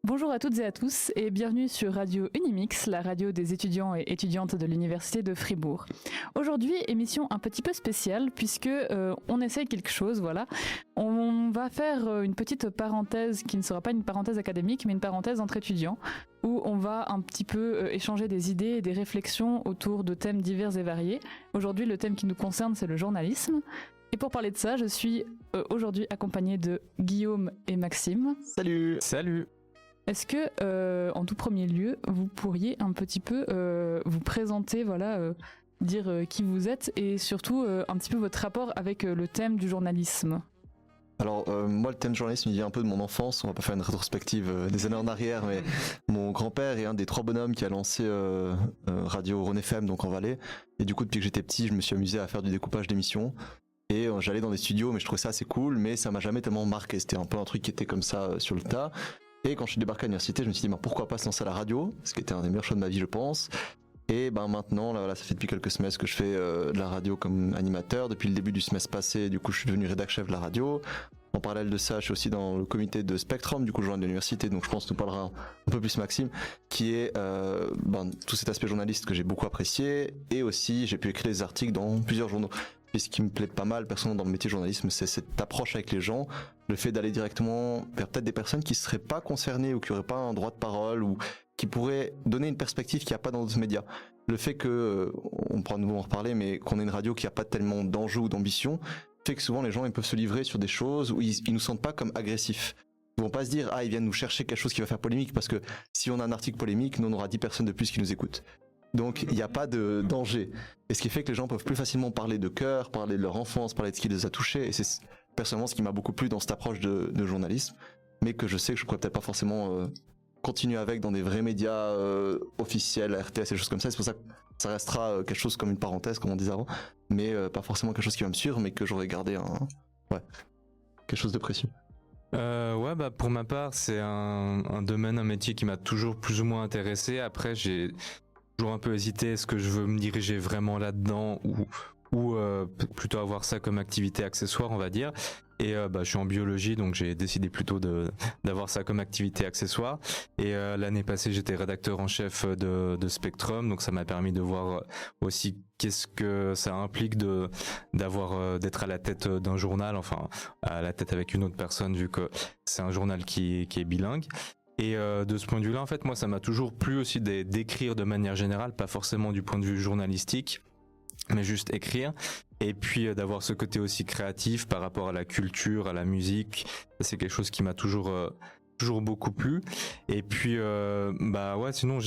Bonjour à toutes et à tous et bienvenue sur Radio Unimix, la radio des étudiants et étudiantes de l'Université de Fribourg. Aujourd'hui, émission un petit peu spéciale puisque on essaye quelque chose, voilà. On va faire une petite parenthèse qui ne sera pas une parenthèse académique mais une parenthèse entre étudiants où on va un petit peu échanger des idées et des réflexions autour de thèmes divers et variés. Aujourd'hui, le thème qui nous concerne, c'est le journalisme. Et pour parler de ça, je suis aujourd'hui accompagnée de Guillaume et Maxime. Salut. Salut. Est-ce que, en tout premier lieu, vous pourriez un petit peu vous présenter, dire qui vous êtes et surtout un petit peu votre rapport avec le thème du journalisme? Alors moi le thème journalisme il vient un peu de mon enfance, on va pas faire une rétrospective des années en arrière, mais mon grand-père est un des trois bonhommes qui a lancé Radio Rhône FM, donc en Valais, et du coup depuis que j'étais petit je me suis amusé à faire du découpage d'émissions, et j'allais dans des studios mais je trouvais ça assez cool, mais ça m'a jamais tellement marqué, c'était un peu un truc qui était comme ça sur le tas. Et quand je suis débarqué à l'université, je me suis dit pourquoi pas se lancer à la radio, ce qui était un des meilleurs choix de ma vie je pense. Et maintenant, là, voilà, ça fait depuis quelques semestres que je fais de la radio comme animateur. Depuis le début du semestre passé, du coup, je suis devenu rédac-chef de la radio. En parallèle de ça, je suis aussi dans le comité de Spectrum, du coup, je joins de l'université, donc je pense que nous parlera un peu plus Maxime, qui est tout cet aspect journaliste que j'ai beaucoup apprécié. Et aussi, j'ai pu écrire des articles dans plusieurs journaux. Et ce qui me plaît pas mal, personnellement, dans le métier journalisme, c'est cette approche avec les gens, le fait d'aller directement vers peut-être des personnes qui seraient pas concernées ou qui auraient pas un droit de parole ou qui pourraient donner une perspective qu'il n'y a pas dans d'autres médias. Le fait que, on pourra de nouveau en reparler, mais qu'on ait une radio qui a pas tellement d'enjeux ou d'ambition, fait que souvent les gens ils peuvent se livrer sur des choses où ils nous sentent pas comme agressifs. Ils vont pas se dire ils viennent nous chercher quelque chose qui va faire polémique, parce que si on a un article polémique, nous on aura 10 personnes de plus qui nous écoutent. Donc il n'y a pas de danger. Et ce qui fait que les gens peuvent plus facilement parler de cœur, parler de leur enfance, parler de ce qui les a touchés. Et c'est personnellement ce qui m'a beaucoup plu dans cette approche de journalisme, mais que je sais que je pourrais peut-être pas forcément continuer avec dans des vrais médias officiels, RTS et des choses comme ça. C'est pour ça que ça restera quelque chose comme une parenthèse, comme on disait avant, mais pas forcément quelque chose qui va me suivre, mais que j'aurais gardé quelque chose de précieux. Pour ma part, c'est un domaine, un métier qui m'a toujours plus ou moins intéressé. Après, j'ai toujours un peu hésité, est-ce que je veux me diriger vraiment là-dedans ou plutôt avoir ça comme activité accessoire, on va dire. Et je suis en biologie, donc j'ai décidé plutôt d'avoir ça comme activité accessoire. Et l'année passée, j'étais rédacteur en chef de Spectrum, donc ça m'a permis de voir aussi qu'est-ce que ça implique d'être à la tête d'un journal, enfin à la tête avec une autre personne, vu que c'est un journal qui est bilingue. Et de ce point de vue-là, en fait, moi, ça m'a toujours plu aussi d'écrire de manière générale, pas forcément du point de vue journalistique, mais juste écrire. Et puis d'avoir ce côté aussi créatif par rapport à la culture, à la musique, ça, c'est quelque chose qui m'a toujours beaucoup plu. Et puis sinon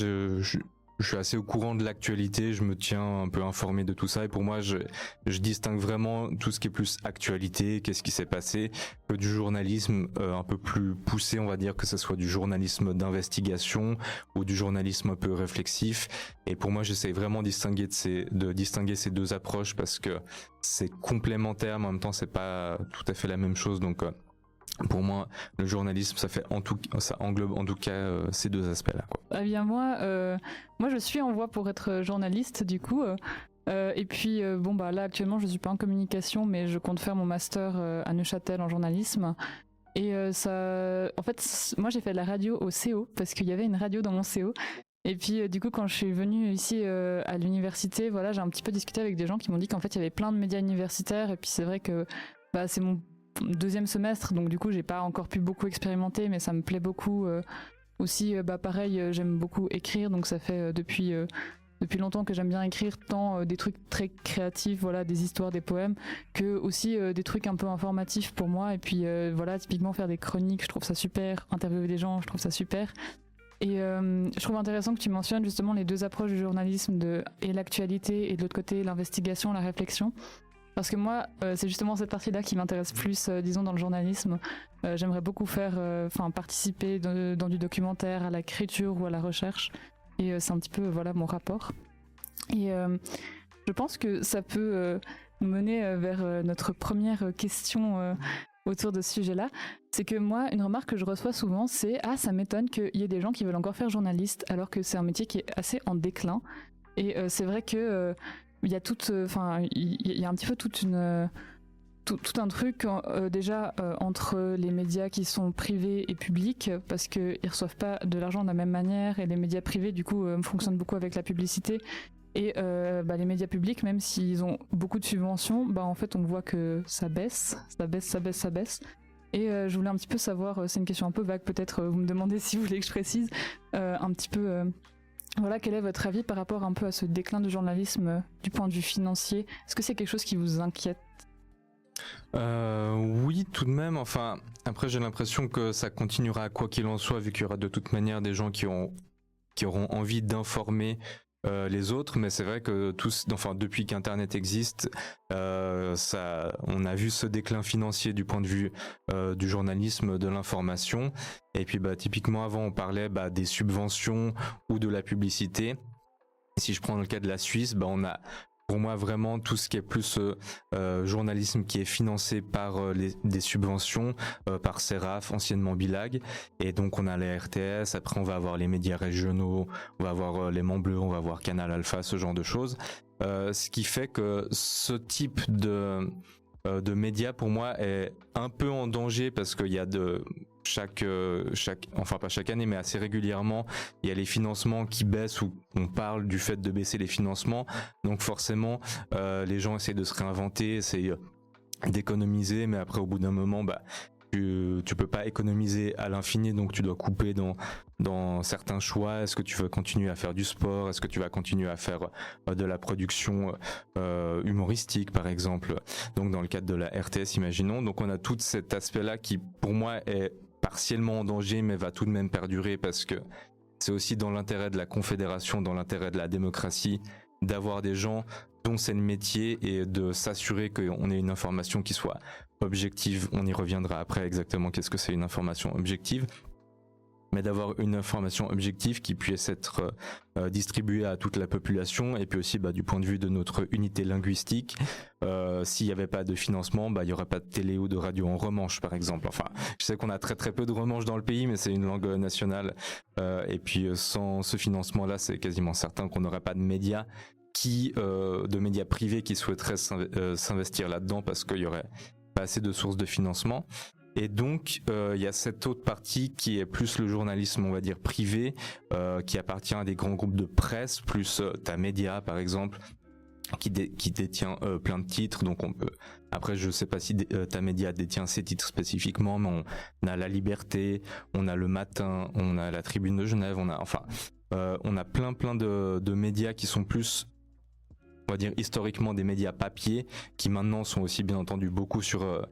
je suis assez au courant de l'actualité, je me tiens un peu informé de tout ça, et pour moi je distingue vraiment tout ce qui est plus actualité, qu'est-ce qui s'est passé, que du journalisme un peu plus poussé, on va dire, que ce soit du journalisme d'investigation ou du journalisme un peu réflexif. Et pour moi, j'essaie vraiment de distinguer ces deux approches, parce que c'est complémentaire, mais en même temps c'est pas tout à fait la même chose. Donc pour moi, le journalisme, ça englobe en tout cas ces deux aspects-là, quoi. Eh bien moi je suis en voie pour être journaliste du coup. Et puis là actuellement je suis pas en communication, mais je compte faire mon master à Neuchâtel en journalisme. Et en fait moi j'ai fait de la radio au CO parce qu'il y avait une radio dans mon CO. Et puis du coup quand je suis venue ici à l'université, j'ai un petit peu discuté avec des gens qui m'ont dit qu'en fait il y avait plein de médias universitaires. Et puis c'est vrai que c'est mon deuxième semestre, donc du coup j'ai pas encore pu beaucoup expérimenter, mais ça me plaît beaucoup. Aussi pareil, j'aime beaucoup écrire, donc ça fait depuis longtemps que j'aime bien écrire, tant des trucs très créatifs, des histoires, des poèmes, que aussi des trucs un peu informatifs pour moi. Et puis typiquement faire des chroniques, je trouve ça super, interviewer des gens, je trouve ça super. Et je trouve intéressant que tu mentionnes justement les deux approches du journalisme, et l'actualité, et de l'autre côté l'investigation, la réflexion. Parce que moi, c'est justement cette partie-là qui m'intéresse plus, disons, dans le journalisme. J'aimerais beaucoup participer dans du documentaire, à l'écriture ou à la recherche. Et c'est un petit peu, mon rapport. Et je pense que ça peut nous mener vers notre première question autour de ce sujet-là. C'est que moi, une remarque que je reçois souvent, c'est « Ah, ça m'étonne qu'il y ait des gens qui veulent encore faire journaliste, alors que c'est un métier qui est assez en déclin. » Et c'est vrai que... il y a un petit peu toute une tout un truc déjà entre les médias qui sont privés et publics, parce qu'ils ne reçoivent pas de l'argent de la même manière, et les médias privés du coup fonctionnent beaucoup avec la publicité, et les médias publics, même s'ils ont beaucoup de subventions, en fait on voit que ça baisse. Et je voulais un petit peu savoir, c'est une question un peu vague peut-être, vous me demandez si vous voulez que je précise un petit peu... Voilà, quel est votre avis par rapport un peu à ce déclin du journalisme du point de vue financier? Est-ce que c'est quelque chose qui vous inquiète? Oui, tout de même. Enfin, après, j'ai l'impression que ça continuera quoi qu'il en soit, vu qu'il y aura de toute manière des gens qui auront envie d'informer les autres. Mais c'est vrai que depuis qu'Internet existe, on a vu ce déclin financier du point de vue du journalisme, de l'information. Et puis, typiquement, avant, on parlait des subventions ou de la publicité. Si je prends le cas de la Suisse, on a pour moi vraiment tout ce qui est plus journalisme qui est financé par des subventions, par Seraf, anciennement Bilag, et donc on a les RTS, après on va avoir les médias régionaux, on va avoir les Mans Bleus, on va avoir Canal Alpha, ce genre de choses, ce qui fait que ce type de médias pour moi est un peu en danger, parce qu'il y a enfin pas chaque année mais assez régulièrement, il y a les financements qui baissent, ou on parle du fait de baisser les financements, donc forcément les gens essaient de se réinventer, essaient d'économiser, mais après au bout d'un moment tu peux pas économiser à l'infini, donc tu dois couper dans certains choix. Est-ce que tu veux continuer à faire du sport? Est-ce que tu vas continuer à faire de la production humoristique par exemple? Donc dans le cadre de la RTS, imaginons. Donc on a tout cet aspect-là qui pour moi est partiellement en danger, mais va tout de même perdurer, parce que c'est aussi dans l'intérêt de la confédération, dans l'intérêt de la démocratie, d'avoir des gens dont c'est le métier, et de s'assurer qu'on ait une information qui soit objective. On y reviendra après exactement qu'est-ce que c'est une information objective, mais d'avoir une information objective qui puisse être distribuée à toute la population. Et puis aussi du point de vue de notre unité linguistique, s'il n'y avait pas de financement, il n'y aurait pas de télé ou de radio en romanche par exemple. Enfin, je sais qu'on a très très peu de romanche dans le pays, mais c'est une langue nationale, et puis sans ce financement là, c'est quasiment certain qu'on n'aurait pas de médias de médias privés qui souhaiteraient s'investir là-dedans, parce qu'il y aurait pas assez de sources de financement. Et donc il y a cette autre partie qui est plus le journalisme, on va dire privé, qui appartient à des grands groupes de presse, plus Tamedia par exemple, qui détient plein de titres. Donc on peut, après je sais pas si Tamedia détient ces titres spécifiquement, mais on a La Liberté, on a Le Matin, on a La Tribune de Genève, on a plein de médias qui sont plus, on va dire historiquement, des médias papier, qui maintenant sont aussi bien entendu beaucoup sur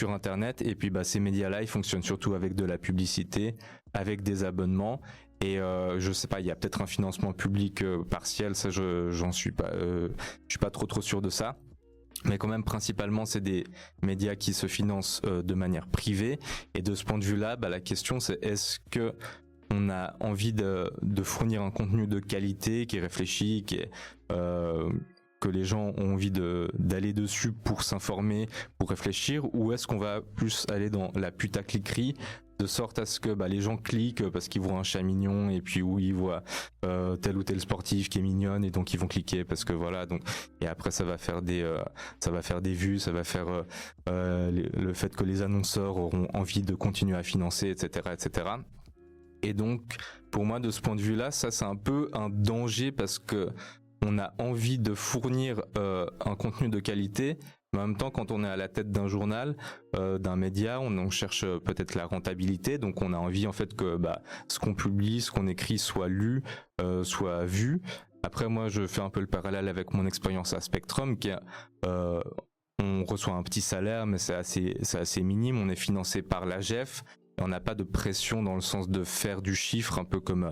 Internet. Et puis ces médias-là, ils fonctionnent surtout avec de la publicité, avec des abonnements. Et je sais pas, il y a peut-être un financement public partiel, ça je suis pas trop sûr de ça. Mais quand même, principalement, c'est des médias qui se financent de manière privée. Et de ce point de vue-là, la question c'est, est-ce que on a envie de fournir un contenu de qualité, qui est réfléchi, qui est que les gens ont envie d'aller dessus pour s'informer, pour réfléchir, ou est-ce qu'on va plus aller dans la putacliquerie, de sorte à ce que les gens cliquent parce qu'ils voient un chat mignon, et puis où ils voient tel ou tel sportif qui est mignonne, et donc ils vont cliquer parce que voilà. Donc, et après ça va faire des vues, ça va faire le fait que les annonceurs auront envie de continuer à financer, etc. Et donc pour moi, de ce point de vue-là, ça c'est un peu un danger, parce que on a envie de fournir un contenu de qualité, mais en même temps, quand on est à la tête d'un journal, d'un média, on cherche peut-être la rentabilité. Donc on a envie en fait que ce qu'on publie, ce qu'on écrit soit lu, soit vu. Après, moi je fais un peu le parallèle avec mon expérience à Spectrum, qui on reçoit un petit salaire, mais c'est assez minime. On est financé par l'AGEF. On n'a pas de pression dans le sens de faire du chiffre, un peu comme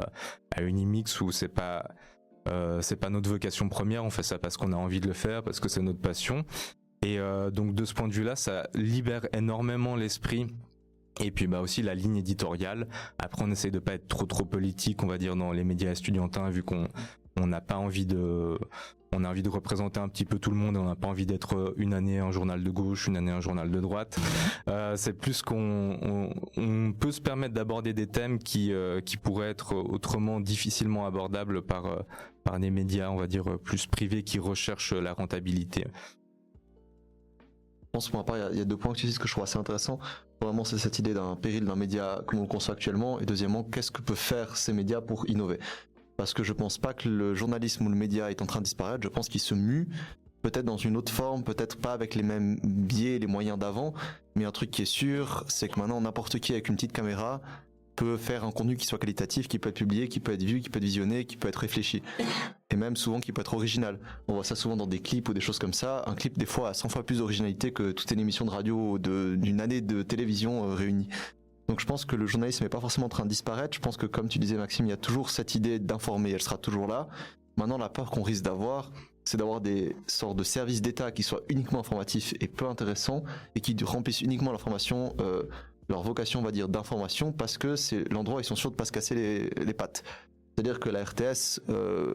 à Unimix, où c'est pas notre vocation première, on fait ça parce qu'on a envie de le faire, parce que c'est notre passion. Et donc de ce point de vue-là, ça libère énormément l'esprit. Et puis aussi la ligne éditoriale. Après, on essaye de pas être trop politique, on va dire, dans les médias estudiantins, vu qu'on n'a pas envie on a envie de représenter un petit peu tout le monde, et on n'a pas envie d'être une année un journal de gauche, une année un journal de droite. C'est plus qu'on peut se permettre d'aborder des thèmes qui pourraient être autrement difficilement abordables par des médias, on va dire, plus privés, qui recherchent la rentabilité. pense pour ma part, il y a 2 points que tu dis que je trouve assez intéressants. Vraiment, c'est cette idée d'un péril d'un média comme on le conçoit actuellement. Et deuxièmement, qu'est-ce que peuvent faire ces médias pour innover? Parce que je pense pas que le journalisme ou le média est en train de disparaître. Je pense qu'il se mue, peut-être dans une autre forme, peut-être pas avec les mêmes biais, les moyens d'avant. Mais un truc qui est sûr, c'est que maintenant, n'importe qui avec une petite caméra peut faire un contenu qui soit qualitatif, qui peut être publié, qui peut être vu, qui peut être visionné, qui peut être réfléchi. Et même souvent qui peut être original. On voit ça souvent dans des clips ou des choses comme ça. Un clip des fois a 100 fois plus d'originalité que toute une émission de radio d'une année de télévision réunie. Donc je pense que le journalisme n'est pas forcément en train de disparaître. Je pense que comme tu disais Maxime, il y a toujours cette idée d'informer, elle sera toujours là. Maintenant la peur qu'on risque d'avoir, c'est d'avoir des sortes de services d'État qui soient uniquement informatifs et peu intéressants et qui remplissent uniquement l'information, leur vocation on va dire d'information, parce que c'est l'endroit où ils sont sûrs de pas se casser les pattes. C'est-à-dire que la RTS,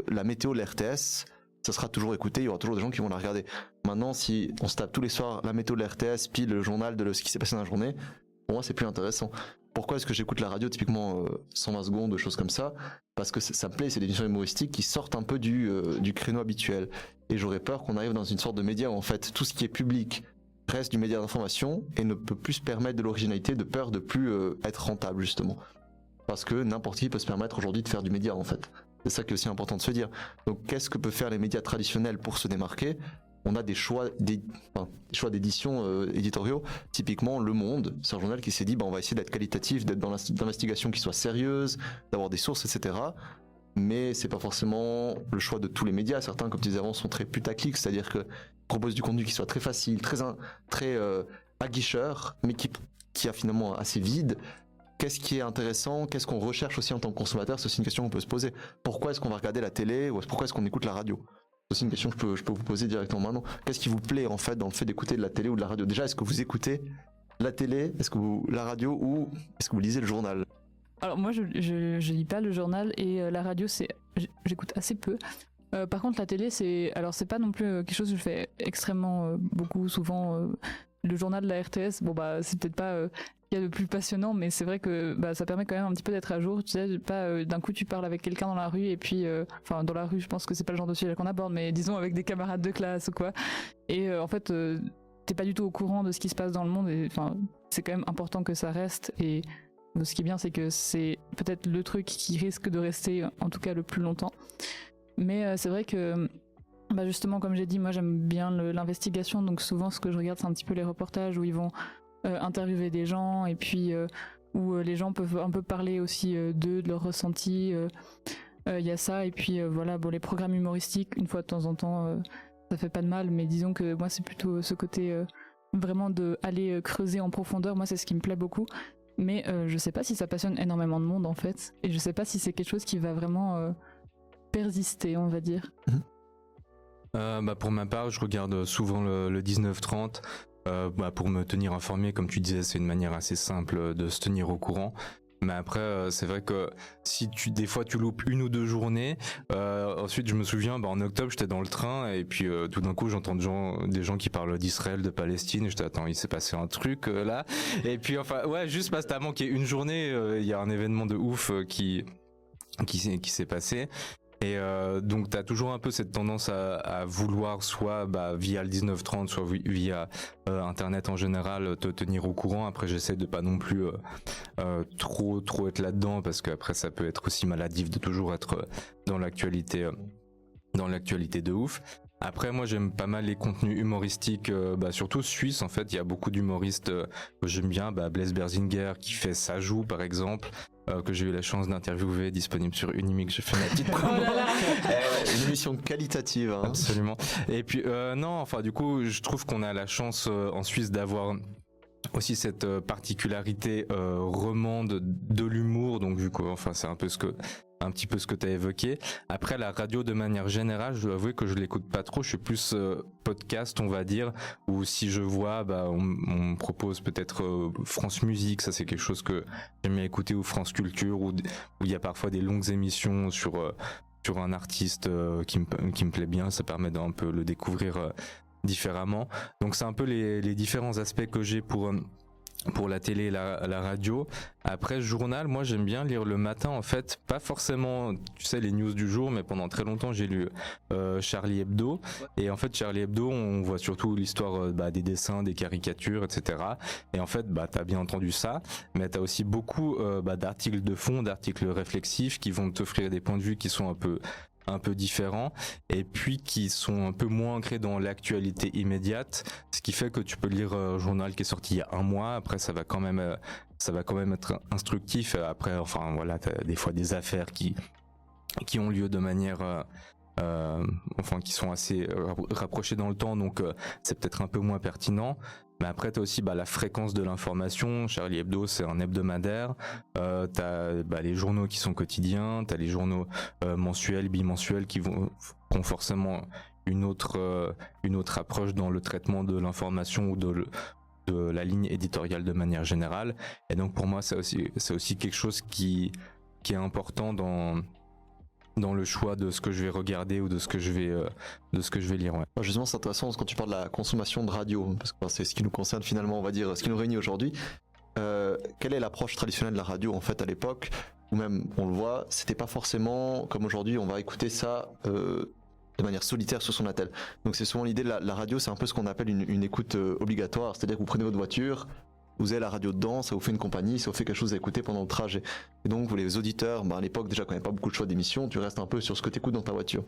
la météo de la RTS, ça sera toujours écouté, il y aura toujours des gens qui vont la regarder. Maintenant, si on se tape tous les soirs la météo de la RTS, puis le journal de ce qui s'est passé dans la journée, pour moi c'est plus intéressant. Pourquoi est-ce que j'écoute la radio typiquement 120 secondes, des choses comme ça? Parce que ça me plaît, c'est des émissions humoristiques qui sortent un peu du créneau habituel. Et j'aurais peur qu'on arrive dans une sorte de média où en fait tout ce qui est public reste du média d'information et ne peut plus se permettre de l'originalité, de peur de plus être rentable justement. Parce que n'importe qui peut se permettre aujourd'hui de faire du média en fait. C'est ça qui est aussi important de se dire. Donc qu'est-ce que peuvent faire les médias traditionnels pour se démarquer? On a des choix d'édition éditoriaux. Typiquement Le Monde, c'est un journal qui s'est dit on va essayer d'être qualitatif, d'être dans l'investigation qui soit sérieuse, d'avoir des sources, etc. Mais c'est pas forcément le choix de tous les médias. Certains, comme tu disais avant, sont très putaclic, c'est-à-dire que proposent du contenu qui soit très facile, très aguicheur, mais qui a finalement assez vide. Qu'est-ce qui est intéressant? Qu'est-ce qu'on recherche aussi en tant que consommateur? C'est aussi une question qu'on peut se poser. Pourquoi est-ce qu'on va regarder la télé ou pourquoi est-ce qu'on écoute la radio? C'est aussi une question que je peux vous poser directement maintenant. Qu'est-ce qui vous plaît en fait dans le fait d'écouter de la télé ou de la radio? Déjà, est-ce que vous écoutez la télé? Est-ce que la radio ou est-ce que vous lisez le journal? Alors moi, je lis pas le journal et la radio, j'écoute assez peu. Par contre, la télé, c'est pas non plus quelque chose que je fais extrêmement beaucoup, souvent. Le journal de la RTS, c'est peut-être pas qu'il y a de plus passionnant, mais c'est vrai que ça permet quand même un petit peu d'être à jour. Tu sais, pas d'un coup tu parles avec quelqu'un dans la rue et puis, dans la rue, je pense que c'est pas le genre de sujet qu'on aborde, mais disons avec des camarades de classe ou quoi. Et en fait, t'es pas du tout au courant de ce qui se passe dans le monde. Et enfin, c'est quand même important que ça reste. Et ce qui est bien, c'est que c'est peut-être le truc qui risque de rester, en tout cas, le plus longtemps. Mais c'est vrai que, justement, comme j'ai dit, moi j'aime bien l'investigation, donc souvent ce que je regarde, c'est un petit peu les reportages où ils vont interviewer des gens et puis où les gens peuvent un peu parler aussi d'eux, de leurs ressentis. Il y a ça, et puis les programmes humoristiques, une fois de temps en temps, ça fait pas de mal, mais disons que moi c'est plutôt ce côté vraiment de aller creuser en profondeur. Moi c'est ce qui me plaît beaucoup. Mais je sais pas si ça passionne énormément de monde en fait, et je sais pas si c'est quelque chose qui va vraiment persister, on va dire. Pour ma part, je regarde souvent le 19-30 pour me tenir informé. Comme tu disais, c'est une manière assez simple de se tenir au courant. Mais après, c'est vrai que si des fois tu loupes 1 ou 2 journées, ensuite je me souviens, en octobre j'étais dans le train et puis tout d'un coup j'entends des gens qui parlent d'Israël, de Palestine, et je dis attends, il s'est passé un truc là, et puis juste parce que t'as manqué une journée, il y a un événement de ouf qui s'est passé. Et donc t'as toujours un peu cette tendance à vouloir soit via le 1930, soit via internet en général te tenir au courant. Après j'essaie de pas non plus trop être là-dedans, parce qu'après ça peut être aussi maladif de toujours être dans l'actualité de ouf. Après moi j'aime pas mal les contenus humoristiques, surtout suisses en fait. Il y a beaucoup d'humoristes que j'aime bien, Blaise Berzinger qui fait Ça joue par exemple, que j'ai eu la chance d'interviewer, disponible sur Unimix. Je fais ma petite promo. Une émission qualitative, hein. Absolument. Et puis du coup je trouve qu'on a la chance en Suisse d'avoir aussi cette particularité romande de l'humour, donc vu que c'est un petit peu ce que tu as évoqué. Après la radio de manière générale, je dois avouer que je l'écoute pas trop, je suis plus podcast on va dire, ou si je vois on me propose peut-être France Musique, ça c'est quelque chose que j'aime bien écouter, ou France Culture, où il y a parfois des longues émissions sur un artiste qui me plaît bien, ça permet d'un peu le découvrir différemment. Donc c'est un peu les différents aspects que j'ai pour pour la télé et la radio. Après, journal, moi j'aime bien lire le matin en fait, pas forcément, tu sais, les news du jour, mais pendant très longtemps j'ai lu Charlie Hebdo. Et en fait, Charlie Hebdo, on voit surtout l'histoire des dessins, des caricatures, etc. Et en fait, t'as bien entendu ça, mais t'as aussi beaucoup d'articles de fond, d'articles réflexifs qui vont t'offrir des points de vue qui sont un peu différents et puis qui sont un peu moins ancrés dans l'actualité immédiate, ce qui fait que tu peux lire un journal qui est sorti il y a un mois, après ça va quand même être instructif. Après, enfin voilà, t'as des fois des affaires qui ont lieu de manière qui sont assez rapprochés dans le temps, donc c'est peut-être un peu moins pertinent. Mais après t'as aussi la fréquence de l'information. Charlie Hebdo, c'est un hebdomadaire. T'as les journaux qui sont quotidiens, t'as les journaux mensuels, bimensuels qui ont forcément une autre approche dans le traitement de l'information ou de la ligne éditoriale de manière générale. Et donc pour moi c'est aussi quelque chose qui est important dans le choix de ce que je vais regarder ou de ce que je vais lire. Ouais. Justement, c'est intéressant quand tu parles de la consommation de radio, parce que c'est ce qui nous concerne finalement, on va dire, ce qui nous réunit aujourd'hui. Quelle est l'approche traditionnelle de la radio en fait à l'époque, ou même on le voit, c'était pas forcément comme aujourd'hui, on va écouter ça de manière solitaire sur son attel. Donc c'est souvent l'idée de la radio, c'est un peu ce qu'on appelle une écoute obligatoire, c'est-à-dire que vous prenez votre voiture, vous avez la radio dedans, ça vous fait une compagnie, ça vous fait quelque chose à écouter pendant le trajet. Et donc, vous les auditeurs, à l'époque, déjà, quand il n'y avait pas beaucoup de choix d'émissions, tu restes un peu sur ce que tu écoutes dans ta voiture.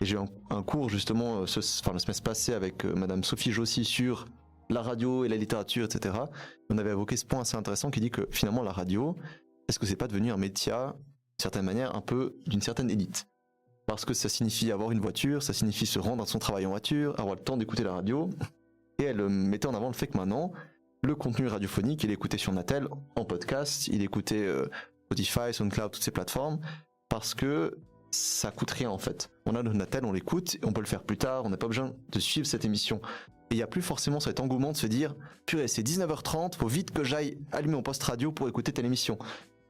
Et j'ai eu un cours, justement, le semestre passé avec Madame Sophie Jossy sur la radio et la littérature, etc. On avait évoqué ce point assez intéressant qui dit que, finalement, la radio, est-ce que c'est pas devenu un média, d'une certaine manière, un peu d'une certaine élite? Parce que ça signifie avoir une voiture, ça signifie se rendre à son travail en voiture, avoir le temps d'écouter la radio. Et elle mettait en avant le fait que maintenant, le contenu radiophonique, il est écouté sur Natel, en podcast, il est écouté Spotify, SoundCloud, toutes ces plateformes, parce que ça coûte rien en fait. On a notre Natel, on l'écoute, on peut le faire plus tard, on n'a pas besoin de suivre cette émission. Et il n'y a plus forcément cet engouement de se dire « Purée, c'est 19h30, faut vite que j'aille allumer mon poste radio pour écouter telle émission. »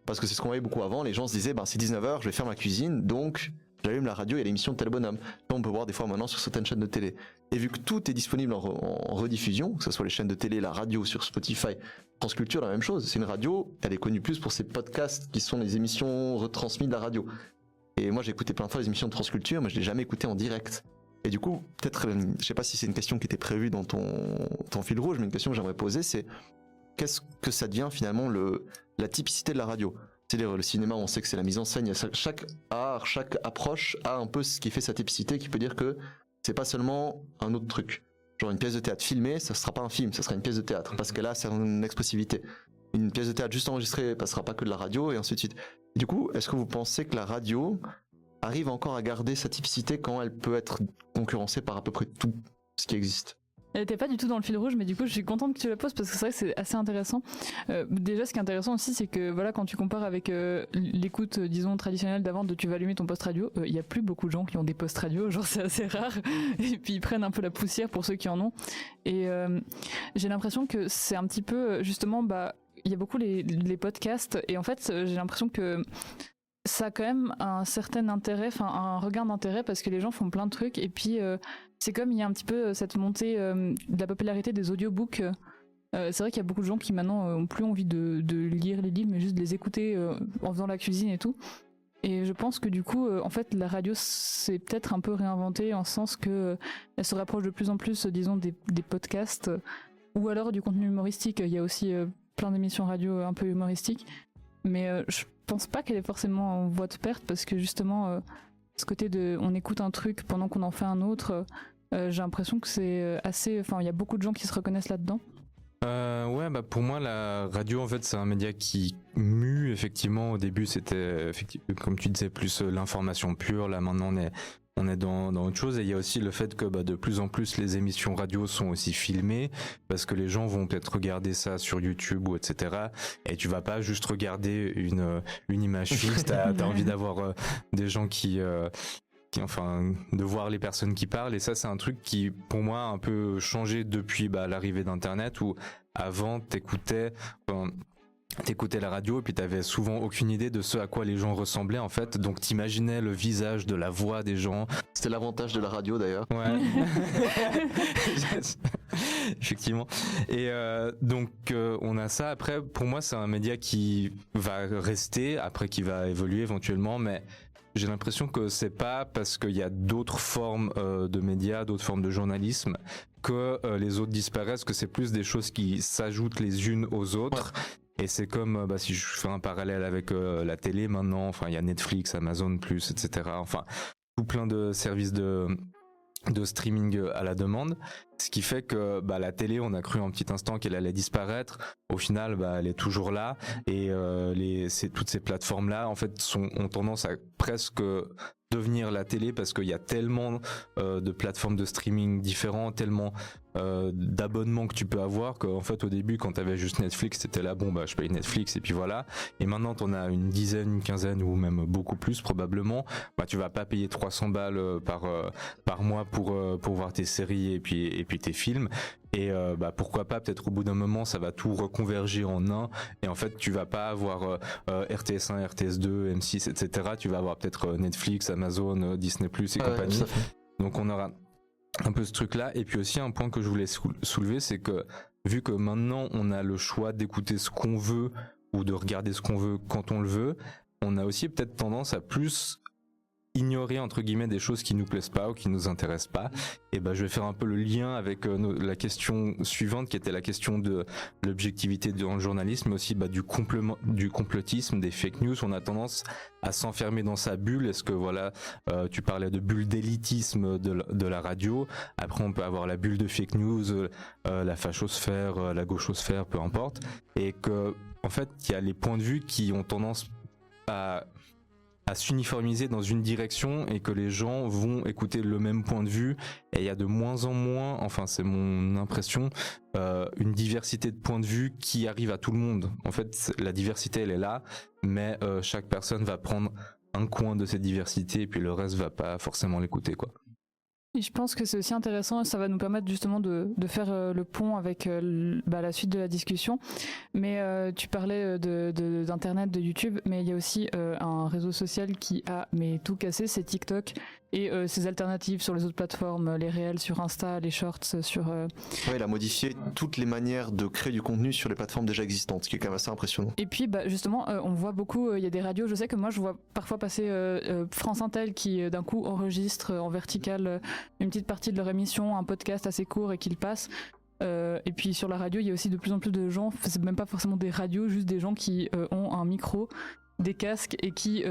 Parce que c'est ce qu'on voyait beaucoup avant, les gens se disaient « C'est 19h, je vais faire ma cuisine, donc j'allume la radio et l'émission de tel bonhomme. » On peut voir des fois maintenant sur certaines chaînes de télé. Et vu que tout est disponible en rediffusion, que ce soit les chaînes de télé, la radio sur Spotify, France Culture, la même chose. C'est une radio, elle est connue plus pour ses podcasts qui sont les émissions retransmises de la radio. Et moi j'ai écouté plein de fois les émissions de France Culture, mais je l'ai jamais écouté en direct. Et du coup, peut-être, je sais pas si c'est une question qui était prévue dans ton fil rouge, mais une question que j'aimerais poser, c'est qu'est-ce que ça devient finalement la typicité de la radio? C'est-à-dire le cinéma, on sait que c'est la mise en scène, chaque art, chaque approche a un peu ce qui fait sa typicité, qui peut dire que c'est pas seulement un autre truc. Genre une pièce de théâtre filmée, ça sera pas un film, ça sera une pièce de théâtre, parce qu'elle a une expressivité. Une pièce de théâtre juste enregistrée, ça sera pas que de la radio, et ainsi de suite. Et du coup, est-ce que vous pensez que la radio arrive encore à garder sa typicité quand elle peut être concurrencée par à peu près tout ce qui existe? Elle n'était pas du tout dans le fil rouge, mais du coup je suis contente que tu la poses parce que c'est vrai que c'est assez intéressant. Déjà ce qui est intéressant aussi, c'est que voilà, quand tu compares avec l'écoute disons traditionnelle d'avant, de tu vas allumer ton poste radio, il y a plus beaucoup de gens qui ont des postes radio, genre c'est assez rare, et puis ils prennent un peu la poussière pour ceux qui en ont. Et j'ai l'impression que c'est un petit peu justement, il y a beaucoup les podcasts, et en fait j'ai l'impression que ça a quand même un certain intérêt, enfin un regain d'intérêt, parce que les gens font plein de trucs, et puis c'est comme il y a un petit peu cette montée de la popularité des audiobooks. C'est vrai qu'il y a beaucoup de gens qui maintenant ont plus envie de lire les livres, mais juste de les écouter en faisant la cuisine et tout. Et je pense que du coup, en fait, la radio s'est peut-être un peu réinventée en ce sens que elle se rapproche de plus en plus, disons, des podcasts ou alors du contenu humoristique. Il y a aussi plein d'émissions radio un peu humoristiques, mais je pense pas qu'elle est forcément en voie de perte, parce que justement ce côté de on écoute un truc pendant qu'on en fait un autre, j'ai l'impression que c'est assez, enfin il y a beaucoup de gens qui se reconnaissent là-dedans. Pour moi la radio en fait c'est un média qui mue. Effectivement au début c'était comme tu disais plus l'information pure, là maintenant on est dans autre chose. Et il y a aussi le fait que de plus en plus les émissions radio sont aussi filmées, parce que les gens vont peut-être regarder ça sur YouTube ou etc. Et tu vas pas juste regarder une image fixe, t'as envie d'avoir des gens de voir les personnes qui parlent. Et ça c'est un truc qui pour moi a un peu changé depuis l'arrivée d'internet, où avant t'écoutais la radio et puis t'avais souvent aucune idée de ce à quoi les gens ressemblaient en fait, donc t'imaginais le visage, de la voix des gens. C'était l'avantage de la radio d'ailleurs. Ouais. effectivement. Et donc on a ça. Après, pour moi, c'est un média qui va rester, après qui va évoluer éventuellement, mais j'ai l'impression que c'est pas parce qu'il y a d'autres formes de médias, d'autres formes de journalisme que les autres disparaissent, que c'est plus des choses qui s'ajoutent les unes aux autres. Et c'est comme si je fais un parallèle avec la télé maintenant, enfin il y a Netflix, Amazon+, etc. Enfin tout plein de services de streaming à la demande, ce qui fait que la télé, on a cru un petit instant qu'elle allait disparaître. Au final, elle est toujours là, et toutes ces plateformes là en fait ont tendance à presque devenir la télé, parce qu'il y a tellement de plateformes de streaming différents, tellement d'abonnements que tu peux avoir, qu'en fait au début quand t'avais juste Netflix, t'étais là je paye Netflix et puis voilà, et maintenant t'en as une dizaine, une quinzaine ou même beaucoup plus probablement. Tu vas pas payer 300 balles par mois pour voir tes séries et puis tes films, et pourquoi pas, peut-être au bout d'un moment ça va tout reconverger en un, et en fait tu vas pas avoir RTS1, RTS2, M6, etc. Tu vas avoir peut-être Netflix, Amazon, Disney+, et compagnie. Donc on aura un peu ce truc là. Et puis aussi un point que je voulais soulever, c'est que vu que maintenant on a le choix d'écouter ce qu'on veut ou de regarder ce qu'on veut quand on le veut, on a aussi peut-être tendance à plus ignorer entre guillemets des choses qui nous plaisent pas ou qui nous intéressent pas. Et je vais faire un peu le lien avec la question suivante, qui était la question de l'objectivité dans le journalisme, mais aussi du complotisme, des fake news. On a tendance à s'enfermer dans sa bulle. Est-ce que tu parlais de bulle d'élitisme de la radio, après on peut avoir la bulle de fake news, la fachosphère, la gauchosphère, peu importe, et que en fait il y a les points de vue qui ont tendance à s'uniformiser dans une direction, et que les gens vont écouter le même point de vue, et il y a de moins en moins, enfin c'est mon impression, une diversité de points de vue qui arrive à tout le monde. En fait la diversité elle est là, mais chaque personne va prendre un coin de cette diversité, et puis le reste va pas forcément l'écouter, quoi. Et je pense que c'est aussi intéressant, ça va nous permettre justement de faire le pont avec la suite de la discussion. Mais tu parlais d'internet, de YouTube, mais il y a aussi un réseau social qui a tout cassé, c'est TikTok, et ses alternatives sur les autres plateformes, les réels sur Insta, les shorts sur... Ouais, il a modifié toutes les manières de créer du contenu sur les plateformes déjà existantes, ce qui est quand même assez impressionnant. Et puis justement, on voit beaucoup, il y a des radios, je sais que moi je vois parfois passer France Intel qui d'un coup enregistre en vertical une petite partie de leur émission, un podcast assez court, et qu'ils passent. Et puis sur la radio, il y a aussi de plus en plus de gens, c'est même pas forcément des radios, juste des gens qui ont un micro, des casques, et qui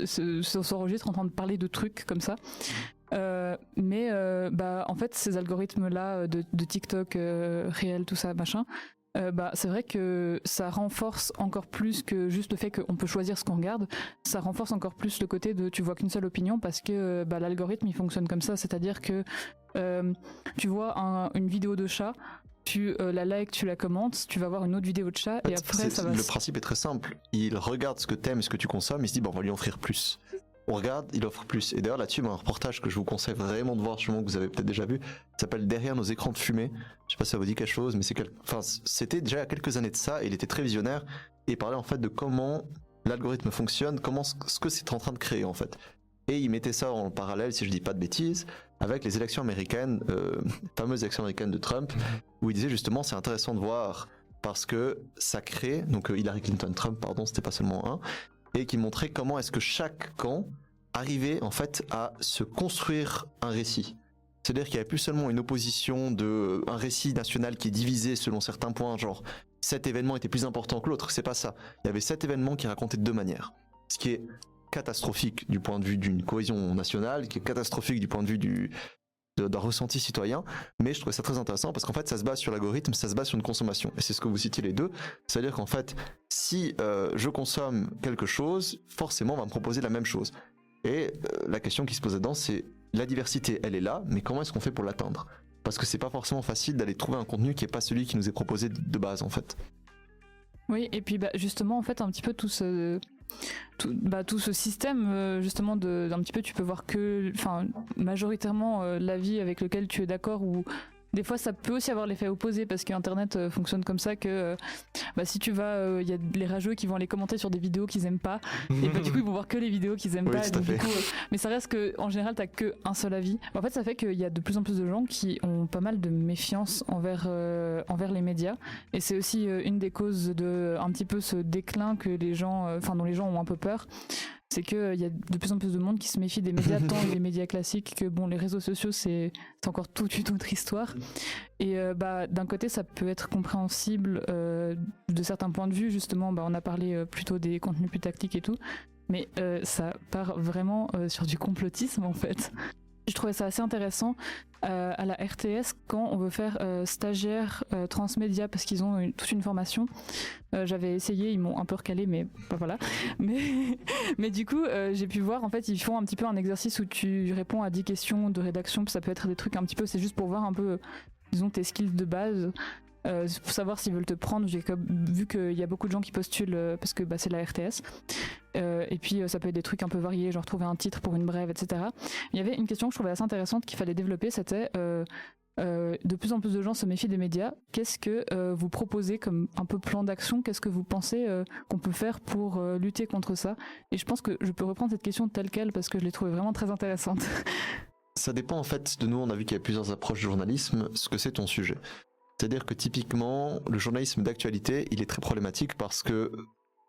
s'enregistrent en train de parler de trucs comme ça. Mais en fait ces algorithmes là de TikTok, réel, tout ça machin, c'est vrai que ça renforce encore plus que juste le fait qu'on peut choisir ce qu'on regarde. Ça renforce encore plus le côté de tu vois qu'une seule opinion, parce que l'algorithme il fonctionne comme ça, c'est-à-dire que tu vois une vidéo de chat, tu la likes, tu la commentes, tu vas voir une autre vidéo de chat, et après ça va... Le principe est très simple, il regarde ce que t'aimes, ce que tu consommes, il se dit on va lui offrir plus. On regarde, il offre plus. Et d'ailleurs là-dessus, un reportage que je vous conseille vraiment de voir, sûrement que vous avez peut-être déjà vu, s'appelle Derrière nos écrans de fumée. Je sais pas si ça vous dit quelque chose, mais c'était déjà il y a quelques années de ça, et il était très visionnaire, et il parlait en fait de comment l'algorithme fonctionne, ce que c'est en train de créer en fait. Et il mettait ça en parallèle, si je dis pas de bêtises, avec les élections américaines, fameuses élections américaines de Trump, où il disait justement c'est intéressant de voir parce que ça crée, donc Hillary Clinton, Trump, pardon, c'était pas seulement un, et qui montrait comment est-ce que chaque camp arrivait en fait à se construire un récit. C'est-à-dire qu'il n'y avait plus seulement une opposition un récit national qui est divisé selon certains points, genre cet événement était plus important que l'autre, c'est pas ça. Il y avait cet événement qui racontait de deux manières. Ce qui est catastrophique du point de vue d'une cohésion nationale, qui est catastrophique du point de vue d'un ressenti citoyen, mais je trouvais ça très intéressant parce qu'en fait ça se base sur l'algorithme, ça se base sur une consommation, et c'est ce que vous citiez les deux, c'est-à-dire qu'en fait si je consomme quelque chose, forcément on va me proposer la même chose, et la question qui se pose là-dedans, c'est la diversité, elle est là, mais comment est-ce qu'on fait pour l'atteindre? Parce que c'est pas forcément facile d'aller trouver un contenu qui est pas celui qui nous est proposé de base en fait. Oui, et puis justement en fait un petit peu tout ce système justement d'un petit peu, tu peux voir que majoritairement l'avis avec lequel tu es d'accord, ou des fois ça peut aussi avoir l'effet opposé parce qu'Internet fonctionne comme ça que si tu vas, il y a les rageux qui vont aller commenter sur des vidéos qu'ils aiment pas et du coup ils vont voir que les vidéos qu'ils aiment Oui, pas. tout à fait. Du coup, mais ça reste que en général t'as que un seul avis. En fait ça fait qu'il y a de plus en plus de gens qui ont pas mal de méfiance envers les médias et c'est aussi une des causes de un petit peu ce déclin que les gens, dont les gens ont un peu peur. C'est qu'il y a de plus en plus de monde qui se méfie des médias, tant les médias classiques que les réseaux sociaux, c'est encore toute une autre histoire. Et d'un côté, ça peut être compréhensible de certains points de vue, justement, on a parlé plutôt des contenus plus tactiques et tout, mais ça part vraiment sur du complotisme en fait. Je trouvais ça assez intéressant à la RTS quand on veut faire stagiaire transmédia parce qu'ils ont toute une formation. J'avais essayé, ils m'ont un peu recalé, mais voilà. Mais du coup, j'ai pu voir, en fait, ils font un petit peu un exercice où tu réponds à 10 questions de rédaction. Ça peut être des trucs un petit peu, c'est juste pour voir un peu, disons, tes skills de base. Pour savoir s'ils veulent te prendre, vu qu'il y a beaucoup de gens qui postulent parce que c'est la RTS. Et puis ça peut être des trucs un peu variés, genre trouver un titre pour une brève, etc. Il y avait une question que je trouvais assez intéressante qu'il fallait développer, c'était de plus en plus de gens se méfient des médias. Qu'est-ce que vous proposez comme un peu plan d'action? Qu'est-ce que vous pensez qu'on peut faire pour lutter contre ça? Et je pense que je peux reprendre cette question telle quelle parce que je l'ai trouvée vraiment très intéressante. Ça dépend en fait de nous, on a vu qu'il y a plusieurs approches du journalisme, ce que c'est ton sujet. C'est-à-dire que typiquement, le journalisme d'actualité, il est très problématique parce que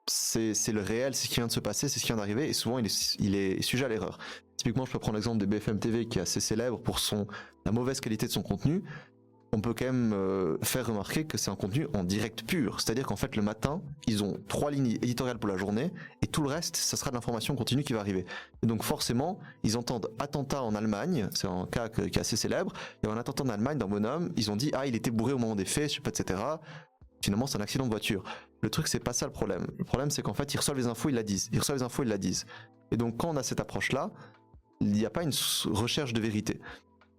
c'est le réel, c'est ce qui vient de se passer, c'est ce qui vient d'arriver, et souvent il est sujet à l'erreur. Typiquement, je peux prendre l'exemple de BFM TV qui est assez célèbre pour la mauvaise qualité de son contenu. On peut quand même faire remarquer que c'est un contenu en direct pur. C'est-à-dire qu'en fait, le matin, ils ont 3 lignes éditoriales pour la journée, et tout le reste, ça sera de l'information continue qui va arriver. Et donc forcément, ils entendent attentat en Allemagne, c'est un cas qui est assez célèbre, il y a un attentat en Allemagne d'un bonhomme, ils ont dit « Ah, il était bourré au moment des faits, je sais pas, etc. » Finalement, c'est un accident de voiture. Le truc, c'est pas ça le problème. Le problème, c'est qu'en fait, ils reçoivent les infos, ils la disent. Ils reçoivent les infos, ils la disent. Et donc, quand on a cette approche-là, il n'y a pas une recherche de vérité.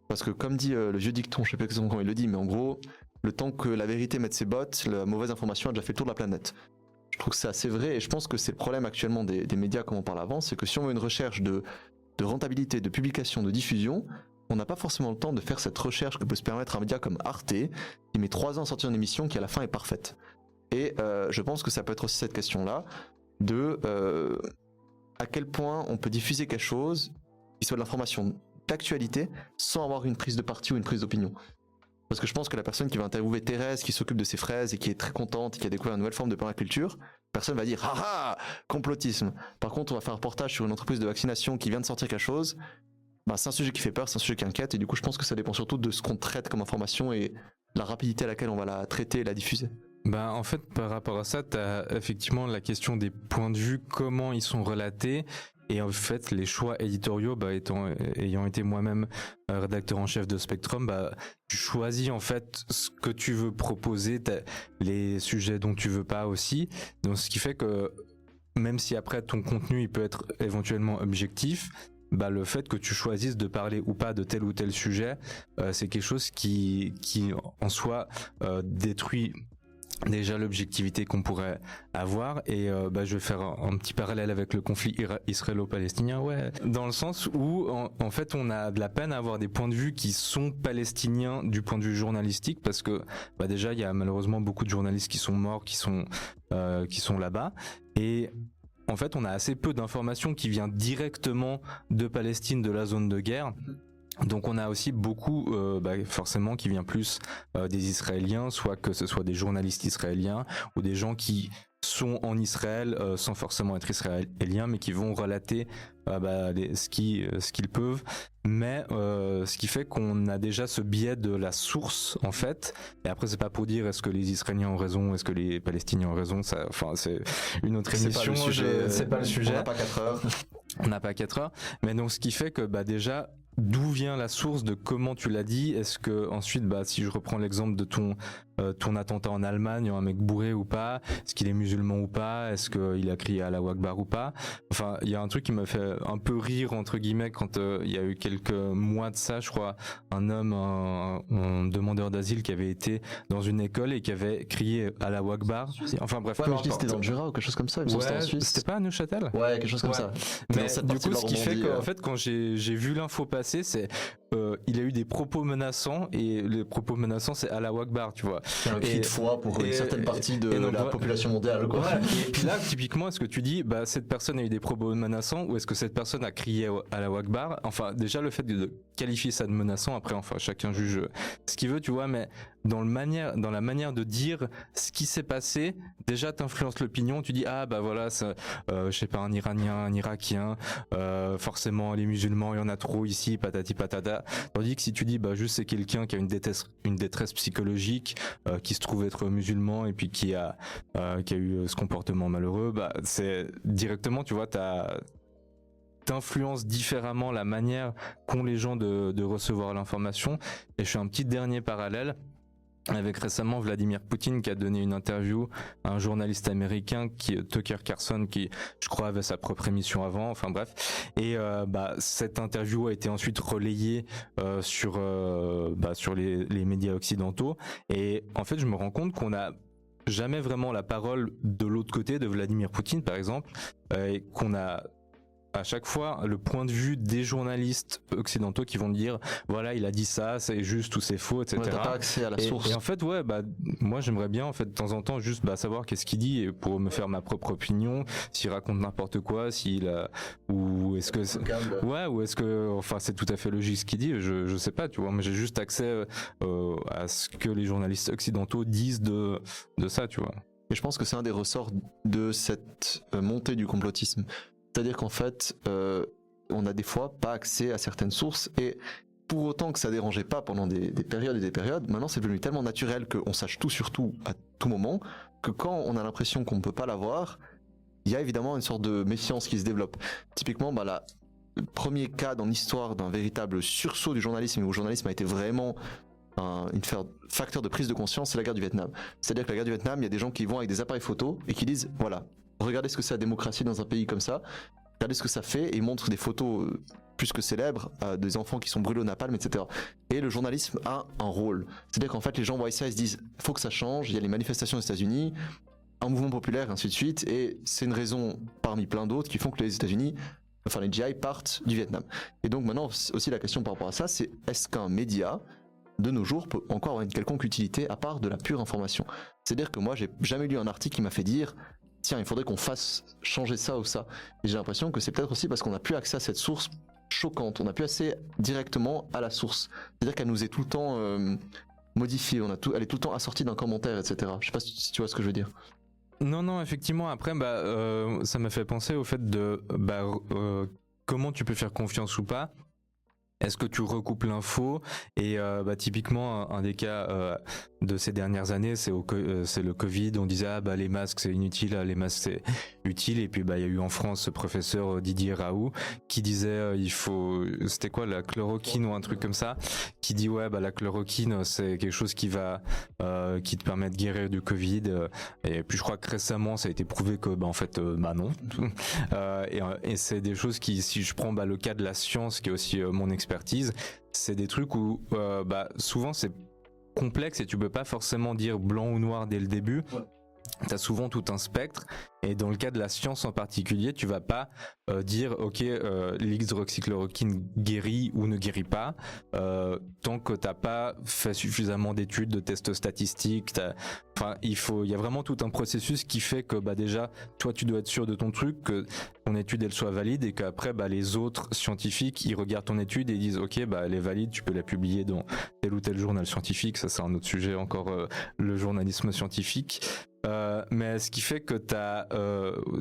Parce que comme dit le vieux dicton, je sais pas exactement comment il le dit, mais en gros, le temps que la vérité mette ses bottes, la mauvaise information a déjà fait le tour de la planète. Je trouve que c'est assez vrai et je pense que c'est le problème actuellement des médias, comme on parlait avant, c'est que si on veut une recherche de rentabilité, de publication, de diffusion, on n'a pas forcément le temps de faire cette recherche que peut se permettre un média comme Arte, qui met 3 ans à sortir une émission qui à la fin est parfaite. Et je pense que ça peut être aussi cette question-là, de à quel point on peut diffuser quelque chose qui soit de l'information d'actualité sans avoir une prise de parti ou une prise d'opinion. Parce que je pense que la personne qui va interviewer Thérèse, qui s'occupe de ses fraises et qui est très contente et qui a découvert une nouvelle forme de permaculture, personne va dire « Ah ah, complotisme !» Par contre, on va faire un reportage sur une entreprise de vaccination qui vient de sortir quelque chose, c'est un sujet qui fait peur, c'est un sujet qui inquiète, et du coup je pense que ça dépend surtout de ce qu'on traite comme information et la rapidité à laquelle on va la traiter et la diffuser. En fait, par rapport à ça, tu as effectivement la question des points de vue, comment ils sont relatés. Et en fait, les choix éditoriaux, ayant été moi-même rédacteur en chef de Spectrum, tu choisis en fait ce que tu veux proposer, les sujets dont tu veux pas aussi. Donc, ce qui fait que même si après ton contenu il peut être éventuellement objectif, le fait que tu choisisses de parler ou pas de tel ou tel sujet, c'est quelque chose qui en soi détruit déjà l'objectivité qu'on pourrait avoir. Et je vais faire un petit parallèle avec le conflit israélo-palestinien, dans le sens où en fait on a de la peine à avoir des points de vue qui sont palestiniens du point de vue journalistique, parce que déjà il y a malheureusement beaucoup de journalistes qui sont morts, qui sont là-bas, et en fait on a assez peu d'informations qui viennent directement de Palestine, de la zone de guerre. Donc on a aussi beaucoup forcément qui vient plus des Israéliens, soit que ce soit des journalistes israéliens ou des gens qui sont en Israël sans forcément être israéliens, mais qui vont relater ce qu'ils peuvent. Mais ce qui fait qu'on a déjà ce biais de la source en fait. Et après c'est pas pour dire est-ce que les Israéliens ont raison, est-ce que les Palestiniens ont raison. C'est une autre émission. C'est pas le sujet. On n'a pas 4 heures. On n'a pas 4 heures. Mais donc ce qui fait que déjà d'où vient la source de comment tu l'as dit? Est-ce que ensuite, si je reprends l'exemple de ton ton attentat en Allemagne, un mec bourré ou pas, est-ce qu'il est musulman ou pas, est-ce qu'il a crié Allahu Akbar ou pas. Enfin, il y a un truc qui m'a fait un peu rire entre guillemets quand il y a eu quelques mois de ça, je crois, un homme, un demandeur d'asile qui avait été dans une école et qui avait crié Allahu Akbar. Enfin bref, Ouais, mais je dis c'était dans le Jura ou quelque chose comme ça, il me semble que c'était en Suisse. C'était pas à Neuchâtel? Ouais, quelque chose comme ça. Mais Dans cette du partie coup, de ce qui fait Normandie, qu'en fait, quand j'ai vu l'info passer, c'est il a eu des propos menaçants et les propos menaçants, c'est Allahu Akbar, tu vois. C'est un cri de foi pour une certaine partie de donc, la population mondiale, quoi. Ouais, et puis là, typiquement, est-ce que tu dis, bah, cette personne a eu des propos menaçants ou est-ce que cette personne a crié Allahu Akbar? Enfin, déjà, le fait de qualifier ça de menaçant, après, enfin, chacun juge ce qu'il veut, tu vois, mais dans la manière de dire ce qui s'est passé, déjà, t'influences l'opinion, tu dis, ah, bah voilà, ça, je sais pas, un Iranien, un Irakien, forcément, les musulmans, il y en a trop ici, patati patata. Tandis que si tu dis, bah, juste c'est quelqu'un qui a une détresse psychologique, qui se trouve être musulman et puis qui a eu ce comportement malheureux, bah, c'est directement, tu vois, t'influences différemment la manière qu'ont les gens de recevoir l'information. Et je fais un petit dernier parallèle avec récemment Vladimir Poutine qui a donné une interview à un journaliste américain Tucker Carlson, qui je crois avait sa propre émission avant, enfin bref, et bah cette interview a été ensuite relayée sur les médias occidentaux, et en fait je me rends compte qu'on a jamais vraiment la parole de l'autre côté de Vladimir Poutine par exemple, et qu'on a à chaque fois le point de vue des journalistes occidentaux qui vont dire voilà, il a dit ça, c'est juste ou c'est faux, etc. Ouais, t'as pas accès à la source. Et en fait, ouais, bah moi j'aimerais bien en fait de temps en temps juste savoir qu'est-ce qu'il dit et pour me faire ma propre opinion, s'il raconte n'importe quoi, ou est-ce que ouais, ou est-ce que enfin c'est tout à fait logique ce qu'il dit, je sais pas, tu vois, mais j'ai juste accès à ce que les journalistes occidentaux disent de ça, tu vois. Et je pense que c'est un des ressorts de cette montée du complotisme. C'est-à-dire qu'en fait, on a des fois pas accès à certaines sources, et pour autant que ça dérangeait pas pendant des périodes et des périodes, maintenant c'est devenu tellement naturel qu'on sache tout sur tout à tout moment, que quand on a l'impression qu'on ne peut pas l'avoir, il y a évidemment une sorte de méfiance qui se développe. Typiquement, le premier cas dans l'histoire d'un véritable sursaut du journalisme, où le journalisme a été vraiment un facteur de prise de conscience, c'est la guerre du Vietnam. C'est-à-dire que la guerre du Vietnam, il y a des gens qui vont avec des appareils photo et qui disent, voilà, regardez ce que c'est la démocratie dans un pays comme ça, regardez ce que ça fait, et ils montrent des photos plus que célèbres, des enfants qui sont brûlés au napalm, etc. Et le journalisme a un rôle. C'est-à-dire qu'en fait, les gens voient ça et se disent, faut que ça change, il y a les manifestations aux États-Unis, un mouvement populaire, ainsi de suite, et c'est une raison parmi plein d'autres qui font que les États-Unis, enfin les GI, partent du Vietnam. Et donc maintenant, aussi la question par rapport à ça, c'est est-ce qu'un média, de nos jours, peut encore avoir une quelconque utilité à part de la pure information? C'est-à-dire que moi, j'ai jamais lu un article qui m'a fait dire, tiens, il faudrait qu'on fasse changer ça ou ça. Et j'ai l'impression que c'est peut-être aussi parce qu'on n'a plus accès à cette source choquante, on n'a plus accès directement à la source. C'est-à-dire qu'elle nous est tout le temps modifiée, elle est tout le temps assortie d'un commentaire, etc. Je sais pas si tu vois ce que je veux dire. Non, effectivement, après, ça m'a fait penser au fait de comment tu peux faire confiance ou pas. Est-ce que tu recoupes l'info? Et typiquement un des cas de ces dernières années, c'est le Covid. On disait les masques c'est inutile, les masques c'est utile. Et puis il y a eu en France ce professeur Didier Raoult qui disait c'était quoi, la chloroquine ou un truc comme ça, qui dit la chloroquine c'est quelque chose qui te permet de guérir du Covid. Et puis je crois que récemment ça a été prouvé que non. Et c'est des choses qui, si je prends le cas de la science qui est aussi mon expertise, c'est des trucs où souvent c'est complexe et tu peux pas forcément dire blanc ou noir dès le début. Ouais. T'as souvent tout un spectre, et dans le cas de la science en particulier, tu vas pas dire ok, l'hydroxychloroquine guérit ou ne guérit pas tant que t'as pas fait suffisamment d'études, de tests statistiques. Il y a vraiment tout un processus qui fait que déjà toi tu dois être sûr de ton truc, que ton étude elle soit valide, et qu'après les autres scientifiques ils regardent ton étude et ils disent ok elle est valide, tu peux la publier dans tel ou tel journal scientifique. Ça c'est un autre sujet encore, le journalisme scientifique. Mais ce qui fait que tu as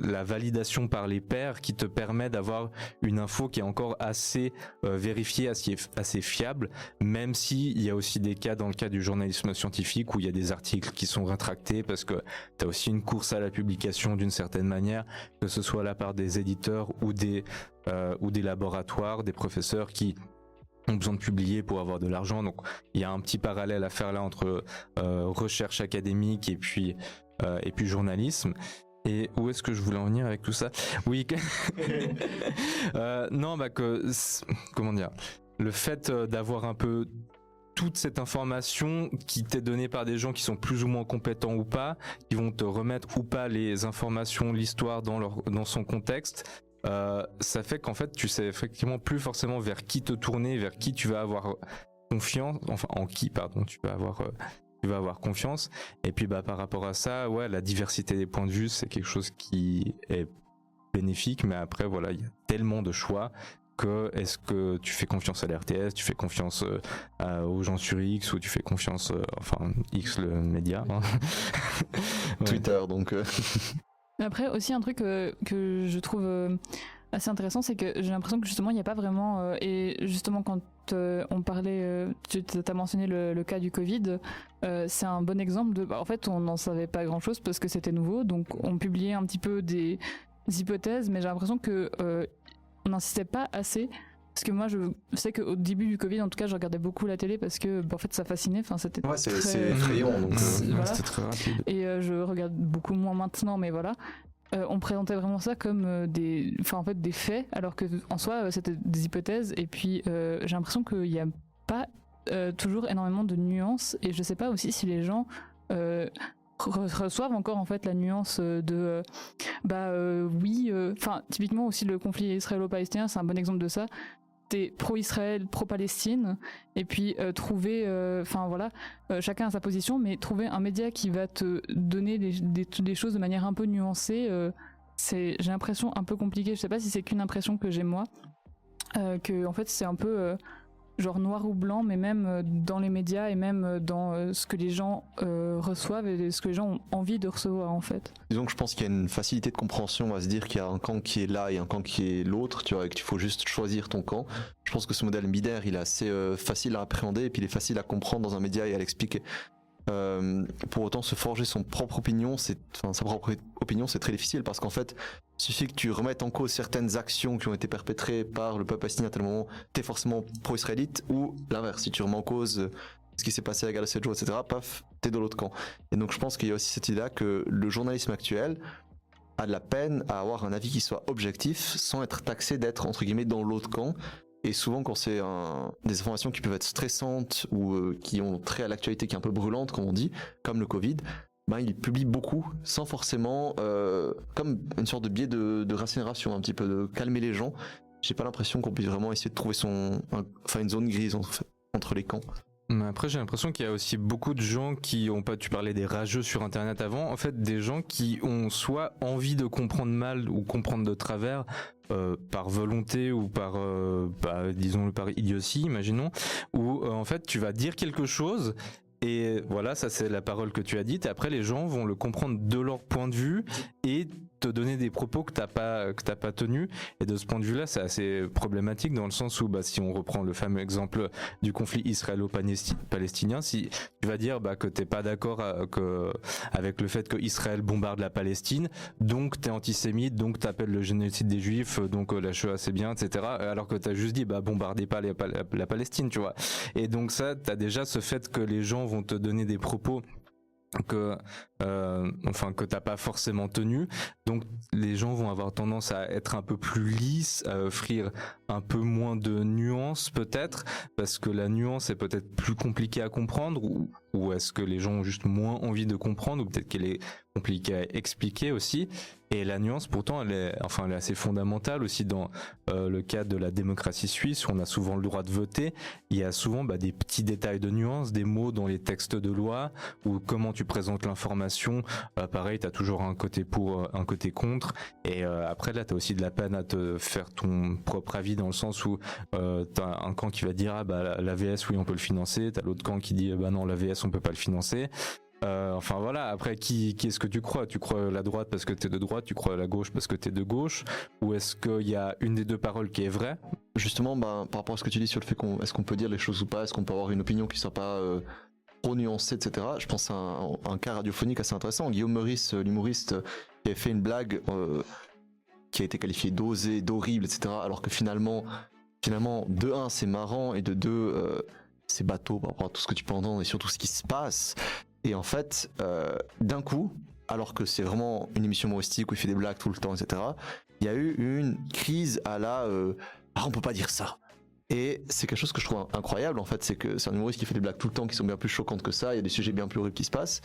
la validation par les pairs qui te permet d'avoir une info qui est encore assez vérifiée, assez fiable, même si il y a aussi des cas dans le cas du journalisme scientifique où il y a des articles qui sont rétractés parce que tu as aussi une course à la publication d'une certaine manière, que ce soit à la part des éditeurs ou des laboratoires, des professeurs qui ont besoin de publier pour avoir de l'argent. Donc il y a un petit parallèle à faire là entre recherche académique et puis journalisme. Et où est-ce que je voulais en venir avec tout ça? Oui, non, comment dire, le fait d'avoir un peu toute cette information qui t'est donnée par des gens qui sont plus ou moins compétents ou pas, qui vont te remettre ou pas les informations, l'histoire dans son contexte. Ça fait qu'en fait tu sais effectivement plus forcément vers qui te tourner, vers qui tu vas avoir confiance, enfin en qui pardon tu vas avoir confiance. Et puis par rapport à ça, ouais, la diversité des points de vue c'est quelque chose qui est bénéfique, mais après voilà, il y a tellement de choix que est-ce que tu fais confiance à l'RTS, tu fais confiance aux gens sur X, ou tu fais confiance enfin X le média hein. Ouais. Twitter donc Après aussi un truc que je trouve assez intéressant, c'est que j'ai l'impression que justement il n'y a pas vraiment et justement quand on parlait, tu as mentionné le cas du Covid, c'est un bon exemple de en fait on n'en savait pas grand chose parce que c'était nouveau, donc on publiait un petit peu des hypothèses, mais j'ai l'impression que on n'insistait pas assez. Parce que moi, je sais qu'au début du Covid, en tout cas, je regardais beaucoup la télé parce que, en fait, ça fascinait. Enfin, c'était c'est très effrayant. Donc, voilà. C'était très rapide. Et je regarde beaucoup moins maintenant, mais voilà. On présentait vraiment ça comme des faits, alors que en soi, c'était des hypothèses. Et puis, j'ai l'impression qu'il n'y a pas toujours énormément de nuances. Et je sais pas aussi si les gens reçoivent encore en fait la nuance de oui. Enfin, typiquement aussi le conflit israélo-palestinien, c'est un bon exemple de ça. T'es pro-Israël, pro-Palestine, et puis trouver, chacun a sa position, mais trouver un média qui va te donner des choses de manière un peu nuancée, j'ai l'impression un peu compliqué. Je sais pas si c'est qu'une impression que j'ai moi, que en fait c'est un peu genre noir ou blanc, mais même dans les médias et même dans ce que les gens reçoivent et ce que les gens ont envie de recevoir en fait. Disons que je pense qu'il y a une facilité de compréhension à se dire qu'il y a un camp qui est là et un camp qui est l'autre, tu vois, et qu'il faut juste choisir ton camp. Je pense que ce modèle binaire, il est assez facile à appréhender et puis il est facile à comprendre dans un média et à l'expliquer. Pour autant, se forger sa propre opinion, c'est très difficile parce qu'en fait, il suffit que tu remettes en cause certaines actions qui ont été perpétrées par le peuple palestinien à tel moment, t'es forcément pro-israélite, ou l'inverse, si tu remets en cause ce qui s'est passé à Gaza 7 jours, etc., paf, t'es de l'autre camp. Et donc je pense qu'il y a aussi cette idée-là que le journalisme actuel a de la peine à avoir un avis qui soit objectif sans être taxé d'être entre guillemets dans l'autre camp. Et souvent quand c'est des informations qui peuvent être stressantes ou qui ont trait à l'actualité qui est un peu brûlante, comme on dit, comme le Covid, il publie beaucoup sans forcément, comme une sorte de biais de racinération, un petit peu de calmer les gens. J'ai pas l'impression qu'on puisse vraiment essayer de trouver une zone grise entre les camps. Mais après, j'ai l'impression qu'il y a aussi beaucoup de gens qui ont pas, tu parlais des rageux sur internet avant, en fait des gens qui ont soit envie de comprendre mal ou comprendre de travers, par volonté ou disons par idiotie, imaginons, où en fait tu vas dire quelque chose et voilà, ça c'est la parole que tu as dite, et après les gens vont le comprendre de leur point de vue et te donner des propos que t'as pas tenus. Et de ce point de vue-là, c'est assez problématique dans le sens où, si on reprend le fameux exemple du conflit israélo-palestinien, si tu vas dire que t'es pas d'accord avec le fait que Israël bombarde la Palestine, donc t'es antisémite, donc t'appelles le génocide des Juifs, donc la Shoah c'est bien, etc. Alors que t'as juste dit bombardez pas la Palestine, tu vois. Et donc ça, t'as déjà ce fait que les gens vont te donner des propos que t'as pas forcément tenu, donc les gens vont avoir tendance à être un peu plus lisses, à offrir un peu moins de nuances peut-être, parce que la nuance est peut-être plus compliquée à comprendre, ou est-ce que les gens ont juste moins envie de comprendre, ou peut-être qu'elle est compliquée à expliquer aussi. Et la nuance pourtant elle est assez fondamentale aussi dans le cadre de la démocratie suisse où on a souvent le droit de voter. Il y a souvent des petits détails de nuances, des mots dans les textes de loi, ou comment tu présentes l'information. Pareil, t'as toujours un côté pour, un côté contre, et après là t'as aussi de la peine à te faire ton propre avis, dans le sens où t'as un camp qui va dire l'AVS oui on peut le financer, t'as l'autre camp qui dit non l'AVS on peut pas le financer. Après qui est-ce que tu crois la droite parce que t'es de droite, tu crois la gauche parce que t'es de gauche, ou est-ce qu'il y a une des deux paroles qui est vraie? Justement, par rapport à ce que tu dis sur le fait est-ce qu'on peut dire les choses ou pas, est-ce qu'on peut avoir une opinion qui soit pas trop nuancée, etc. Je pense à un cas radiophonique assez intéressant. Guillaume Meurice, l'humoriste, qui avait fait une blague qui a été qualifiée d'osée, d'horrible, etc. Alors que finalement finalement, de un, c'est marrant, et de deux, c'est bateau par rapport à tout ce que tu peux entendre et surtout ce qui se passe. Et en fait, d'un coup, alors que c'est vraiment une émission humoristique où il fait des blagues tout le temps, etc., il y a eu une crise à la on peut pas dire ça. Et c'est quelque chose que je trouve incroyable en fait, c'est que c'est un humoriste qui fait des blagues tout le temps qui sont bien plus choquantes que ça, il y a des sujets bien plus horribles qui se passent,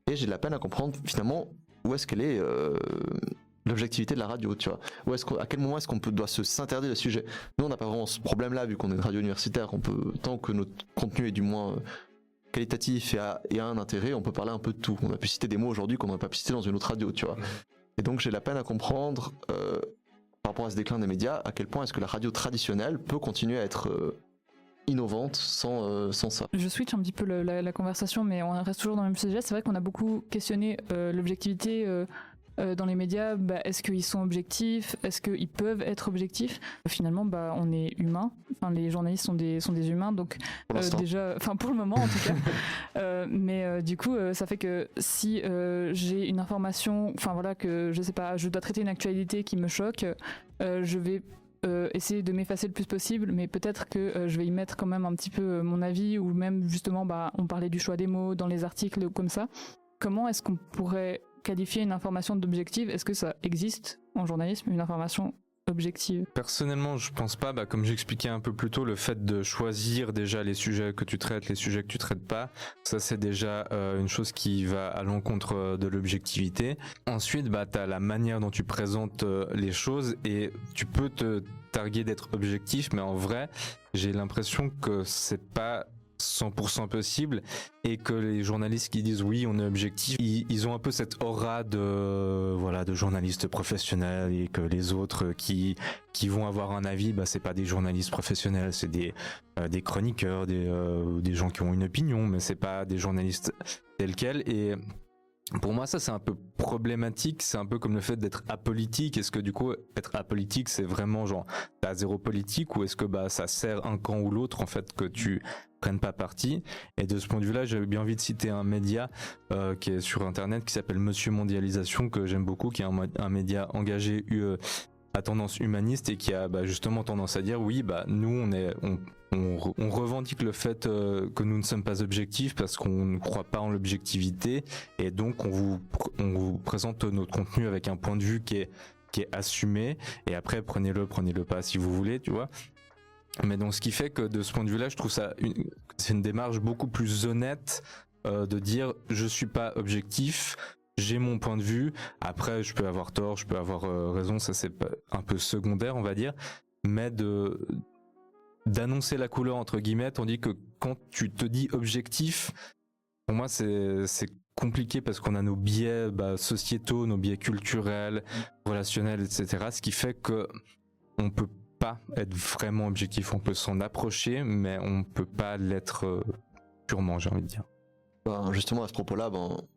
et j'ai de la peine à comprendre finalement où est-ce qu'elle est l'objectivité de la radio, tu vois. À quel moment est-ce qu'on doit s'interdire le sujet. Nous on n'a pas vraiment ce problème-là vu qu'on est une radio universitaire, on peut, tant que notre contenu est du moins qualitatif et a un intérêt, on peut parler un peu de tout. On a pu citer des mots aujourd'hui qu'on n'aurait pas pu citer dans une autre radio, tu vois. Et donc j'ai la peine à comprendre par rapport à ce déclin des médias, à quel point est-ce que la radio traditionnelle peut continuer à être innovante sans ça. Je switch un petit peu la conversation, mais on reste toujours dans le même sujet. C'est vrai qu'on a beaucoup questionné l'objectivité dans les médias. Est-ce qu'ils sont objectifs? Est-ce qu'ils peuvent être objectifs? Finalement, on est humains. Enfin, les journalistes sont des humains, donc déjà, enfin pour le moment en tout cas. Mais du coup, ça fait que si j'ai une information, enfin voilà, que je sais pas, je dois traiter une actualité qui me choque, je vais essayer de m'effacer le plus possible, mais peut-être que je vais y mettre quand même un petit peu mon avis, ou même justement, on parlait du choix des mots dans les articles comme ça. Comment est-ce qu'on pourrait qualifier une information d'objective? Est-ce que ça existe en journalisme, une information objective? Personnellement, je pense pas. Comme j'expliquais un peu plus tôt, le fait de choisir déjà les sujets que tu traites, les sujets que tu traites pas, ça c'est déjà une chose qui va à l'encontre de l'objectivité. Ensuite, t'as la manière dont tu présentes les choses, et tu peux te targuer d'être objectif, mais en vrai, j'ai l'impression que c'est pas 100% possible, et que les journalistes qui disent oui on est objectif, ils ont un peu cette aura de journalistes professionnels, et que les autres qui vont avoir un avis, c'est pas des journalistes professionnels, c'est des chroniqueurs, des gens qui ont une opinion, mais c'est pas des journalistes tels quels. Et pour moi, ça c'est un peu problématique. C'est un peu comme le fait d'être apolitique. Est-ce que du coup, être apolitique, c'est vraiment genre t'as zéro politique, ou est-ce que ça sert un camp ou l'autre en fait, que tu prennes pas parti? Et de ce point de vue-là, j'avais bien envie de citer un média qui est sur internet qui s'appelle Monsieur Mondialisation, que j'aime beaucoup, qui est un média engagé à tendance humaniste, et qui a justement tendance à dire oui, nous on revendique le fait que nous ne sommes pas objectifs parce qu'on ne croit pas en l'objectivité, et donc on vous présente notre contenu avec un point de vue qui est assumé, et après prenez-le pas si vous voulez, tu vois. Mais donc ce qui fait que de ce point de vue-là, je trouve c'est une démarche beaucoup plus honnête de dire je suis pas objectif, j'ai mon point de vue, après je peux avoir tort, je peux avoir raison, ça c'est un peu secondaire on va dire, mais d'annoncer la couleur entre guillemets, tandis que quand tu te dis objectif, pour moi c'est compliqué parce qu'on a nos biais sociétaux, nos biais culturels, relationnels, etc. Ce qui fait que on peut pas être vraiment objectif, on peut s'en approcher, mais on peut pas l'être purement, j'ai envie de dire. Justement à ce propos-là,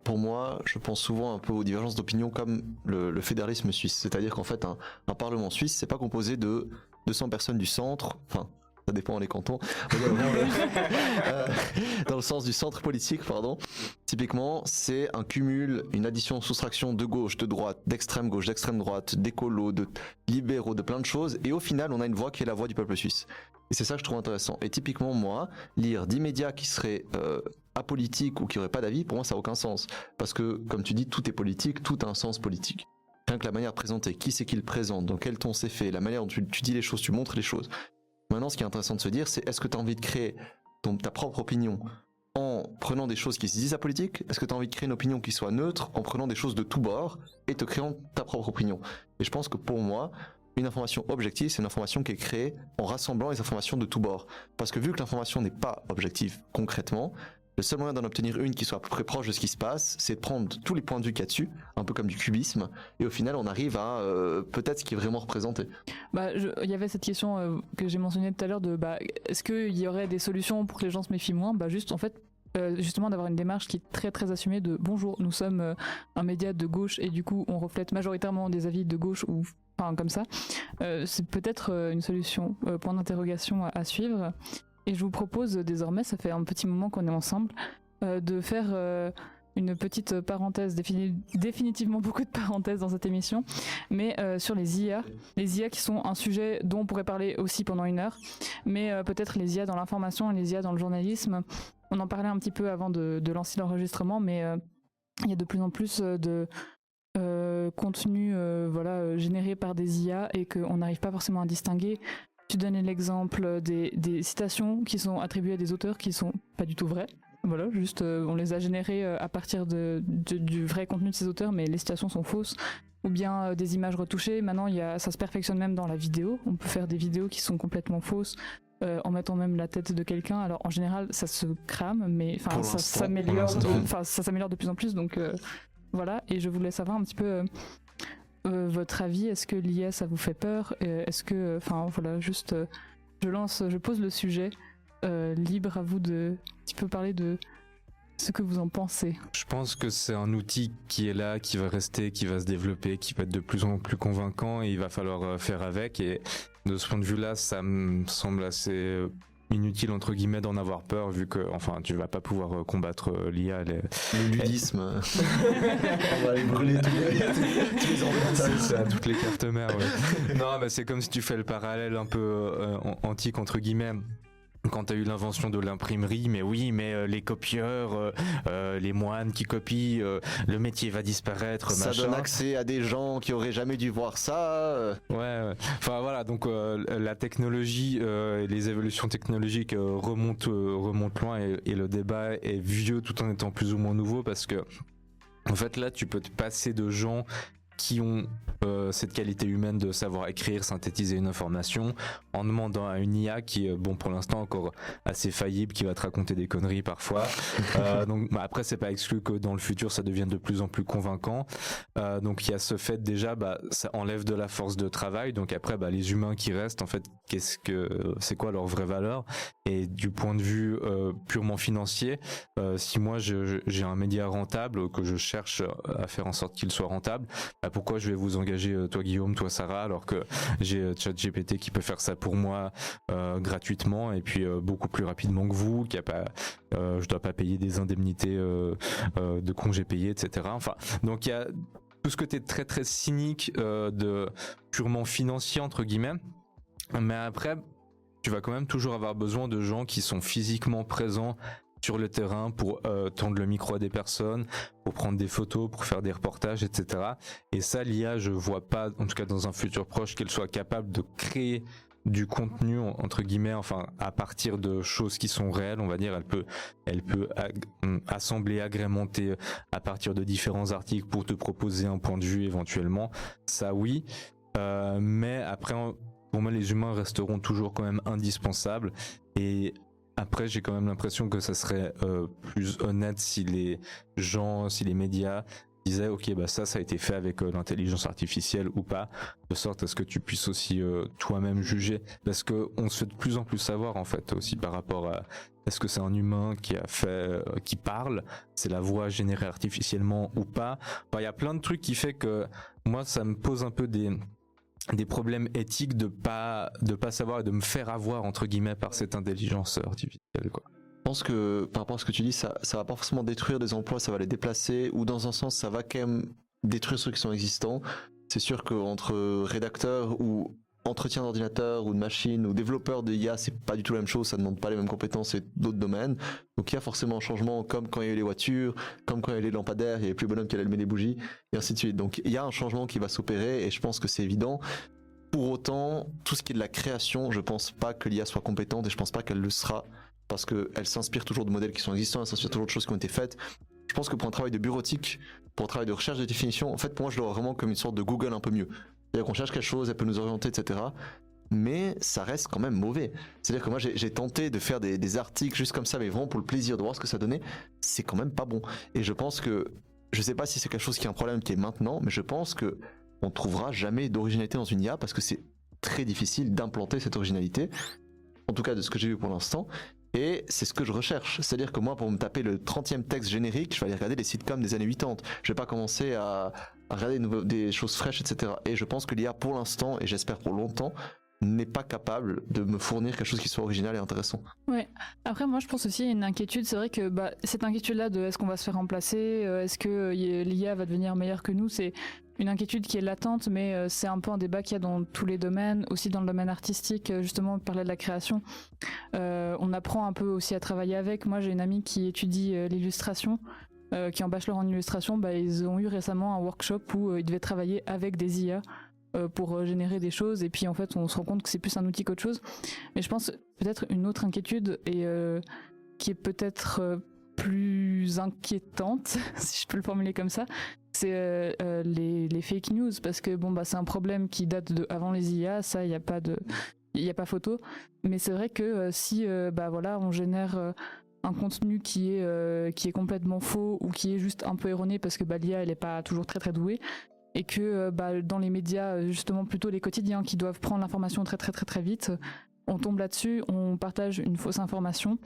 pour moi, je pense souvent un peu aux divergences d'opinion comme le fédéralisme suisse. C'est-à-dire qu'en fait, un parlement suisse, c'est pas composé de 200 personnes du centre, enfin, ça dépend les cantons, dans le sens du centre politique, pardon. Typiquement, c'est un cumul, une addition, soustraction de gauche, de droite, d'extrême gauche, d'extrême droite, d'écolos, de libéraux, de plein de choses, et au final, on a une voix qui est la voix du peuple suisse. Et c'est ça que je trouve intéressant. Et typiquement, moi, lire 10 médias qui seraient apolitiques ou qui n'auraient pas d'avis, pour moi, ça n'a aucun sens. Parce que, comme tu dis, tout est politique, tout a un sens politique. Rien que la manière de présenter, qui c'est qui le présente, dans quel ton c'est fait, la manière dont tu dis les choses, tu montres les choses. Maintenant, ce qui est intéressant de se dire, c'est est-ce que tu as envie de créer ta propre opinion en prenant des choses qui se disent apolitiques? Est-ce que tu as envie de créer une opinion qui soit neutre en prenant des choses de tous bords et te créant ta propre opinion? Et je pense que pour moi, une information objective, c'est une information qui est créée en rassemblant les informations de tous bords. Parce que vu que l'information n'est pas objective concrètement, le seul moyen d'en obtenir une qui soit à peu près proche de ce qui se passe, c'est de prendre tous les points de vue qu'il y a dessus, un peu comme du cubisme, et au final on arrive à peut-être ce qui est vraiment représenté. Il y avait cette question que j'ai mentionnée tout à l'heure de est-ce qu'il y aurait des solutions pour que les gens se méfient moins? Juste en fait, justement d'avoir une démarche qui est très très assumée de bonjour, nous sommes un média de gauche et du coup on reflète majoritairement des avis de gauche ou enfin comme ça. C'est peut-être une solution, point d'interrogation à suivre. Et je vous propose désormais, ça fait un petit moment qu'on est ensemble, de faire une petite parenthèse, définitivement beaucoup de parenthèses dans cette émission, mais sur les IA qui sont un sujet dont on pourrait parler aussi pendant 1 heure, mais peut-être les IA dans l'information et les IA dans le journalisme. On en parlait un petit peu avant de lancer l'enregistrement, mais il y a de plus en plus de contenu généré par des IA et qu'on n'arrive pas forcément à distinguer. Tu donnais l'exemple des citations qui sont attribuées à des auteurs qui sont pas du tout vraies. Voilà, juste on les a générées à partir du vrai contenu de ces auteurs, mais les citations sont fausses. Ou bien des images retouchées. Maintenant, ça se perfectionne même dans la vidéo. On peut faire des vidéos qui sont complètement fausses en mettant même la tête de quelqu'un. Alors en général, ça se crame, mais ça s'améliore de plus en plus. Donc voilà. Et je voulais savoir un petit peu votre avis. Est-ce que l'IA ça vous fait peur? Est-ce que, je pose le sujet. Libre à vous de un petit peu parler de ce que vous en pensez. Je pense que c'est un outil qui est là, qui va rester, qui va se développer, qui va être de plus en plus convaincant et il va falloir faire avec. Et de ce point de vue-là, ça me semble assez inutile entre guillemets d'en avoir peur vu que tu vas pas pouvoir combattre l'IA. Le ludisme. On va aller brûler tous les ordinateurs. C'est à toutes les cartes mères. Ouais. Non, mais c'est comme si tu fais le parallèle un peu antique entre guillemets. Quand t'as eu l'invention de l'imprimerie, mais les copieurs, les moines qui copient, le métier va disparaître, ça machin. donne accès à des gens qui auraient jamais dû voir ça. Ouais. Enfin voilà, donc la technologie, les évolutions technologiques remontent loin et le débat est vieux tout en étant plus ou moins nouveau parce que en fait là tu peux te passer de gens qui ont cette qualité humaine de savoir écrire, synthétiser une information en demandant à une IA qui est pour l'instant encore assez faillible, qui va te raconter des conneries parfois. Donc après c'est pas exclu que dans le futur ça devienne de plus en plus convaincant. Donc il y a ce fait déjà ça enlève de la force de travail. Donc après les humains qui restent en fait c'est quoi leur vraie valeur? Et du point de vue purement financier, si moi j'ai un média rentable que je cherche à faire en sorte qu'il soit rentable, pourquoi je vais vous engager toi Guillaume, toi Sarah, alors que j'ai ChatGPT qui peut faire ça pour moi gratuitement et puis beaucoup plus rapidement que vous, je dois pas payer des indemnités de congés payés, etc. Enfin, donc il y a tout ce côté très très cynique de purement financier entre guillemets, mais après tu vas quand même toujours avoir besoin de gens qui sont physiquement présents sur le terrain pour tendre le micro à des personnes, pour prendre des photos, pour faire des reportages, etc. Et ça, l'IA, je vois pas, en tout cas dans un futur proche, qu'elle soit capable de créer du contenu entre guillemets, à partir de choses qui sont réelles, on va dire. Elle peut assembler, agrémenter à partir de différents articles pour te proposer un point de vue éventuellement. Ça, oui. Mais après, pour moi, les humains resteront toujours quand même indispensables. Et après, j'ai quand même l'impression que ça serait plus honnête si les médias disaient ok, ça a été fait avec l'intelligence artificielle ou pas, de sorte à ce que tu puisses aussi toi-même juger, parce que on se fait de plus en plus savoir en fait aussi par rapport à est-ce que c'est un humain qui parle, c'est la voix générée artificiellement ou pas. Il y a plein de trucs qui fait que moi ça me pose un peu des problèmes éthiques de pas savoir et de me faire avoir entre guillemets par cette intelligence artificielle, quoi. Je pense que par rapport à ce que tu dis, ça va pas forcément détruire des emplois, ça va les déplacer, ou dans un sens ça va quand même détruire ceux qui sont existants. C'est sûr qu'entre rédacteurs ou entretien d'ordinateur ou de machine ou développeur de IA, c'est pas du tout la même chose, ça demande pas les mêmes compétences et d'autres domaines. Donc il y a forcément un changement, comme quand il y a eu les voitures, comme quand il y a eu les lampadaires, il y avait plus bonhomme qui allait allumer des bougies, et ainsi de suite. Donc il y a un changement qui va s'opérer et je pense que c'est évident. Pour autant, tout ce qui est de la création, je pense pas que l'IA soit compétente et je pense pas qu'elle le sera, parce qu'elle s'inspire toujours de modèles qui sont existants, elle s'inspire toujours de choses qui ont été faites. Je pense que pour un travail de bureautique, pour un travail de recherche de définition, en fait pour moi je le vois vraiment comme une sorte de Google un peu mieux. C'est-à-dire qu'on cherche quelque chose, elle peut nous orienter, etc. Mais ça reste quand même mauvais. C'est-à-dire que moi j'ai tenté de faire des articles juste comme ça, mais vraiment pour le plaisir de voir ce que ça donnait, c'est quand même pas bon. Et je pense que, je sais pas si c'est quelque chose qui est un problème qui est maintenant, mais je pense que on trouvera jamais d'originalité dans une IA parce que c'est très difficile d'implanter cette originalité, en tout cas de ce que j'ai vu pour l'instant. Et c'est ce que je recherche. C'est-à-dire que moi, pour me taper le 30e texte générique, je vais aller regarder les sitcoms des années 80. Je vais pas commencer à regarder des choses fraîches, etc. Et je pense que l'IA, pour l'instant, et j'espère pour longtemps, n'est pas capable de me fournir quelque chose qui soit original et intéressant. Ouais. Après, moi, je pense aussi à une inquiétude. C'est vrai que cette inquiétude-là de est-ce qu'on va se faire remplacer, est-ce que l'IA va devenir meilleure que nous, c'est une inquiétude qui est latente, mais c'est un peu un débat qu'il y a dans tous les domaines, aussi dans le domaine artistique. Justement, on parlait de la création. On apprend un peu aussi à travailler avec. Moi, j'ai une amie qui étudie l'illustration, qui est en bachelor en illustration. Ils ont eu récemment un workshop où ils devaient travailler avec des IA. Pour générer des choses, et puis en fait on se rend compte que c'est plus un outil qu'autre chose. Et je pense peut-être une autre inquiétude et qui est peut-être plus inquiétante si je peux le formuler comme ça, c'est les fake news, parce que c'est un problème qui date de avant les IA, ça il y a pas photo, mais c'est vrai que si on génère un contenu qui est complètement faux ou qui est juste un peu erroné parce que l'IA elle est pas toujours très très douée, et que dans les médias, justement plutôt les quotidiens qui doivent prendre l'information très très très très vite, on tombe là-dessus, on partage une fausse information,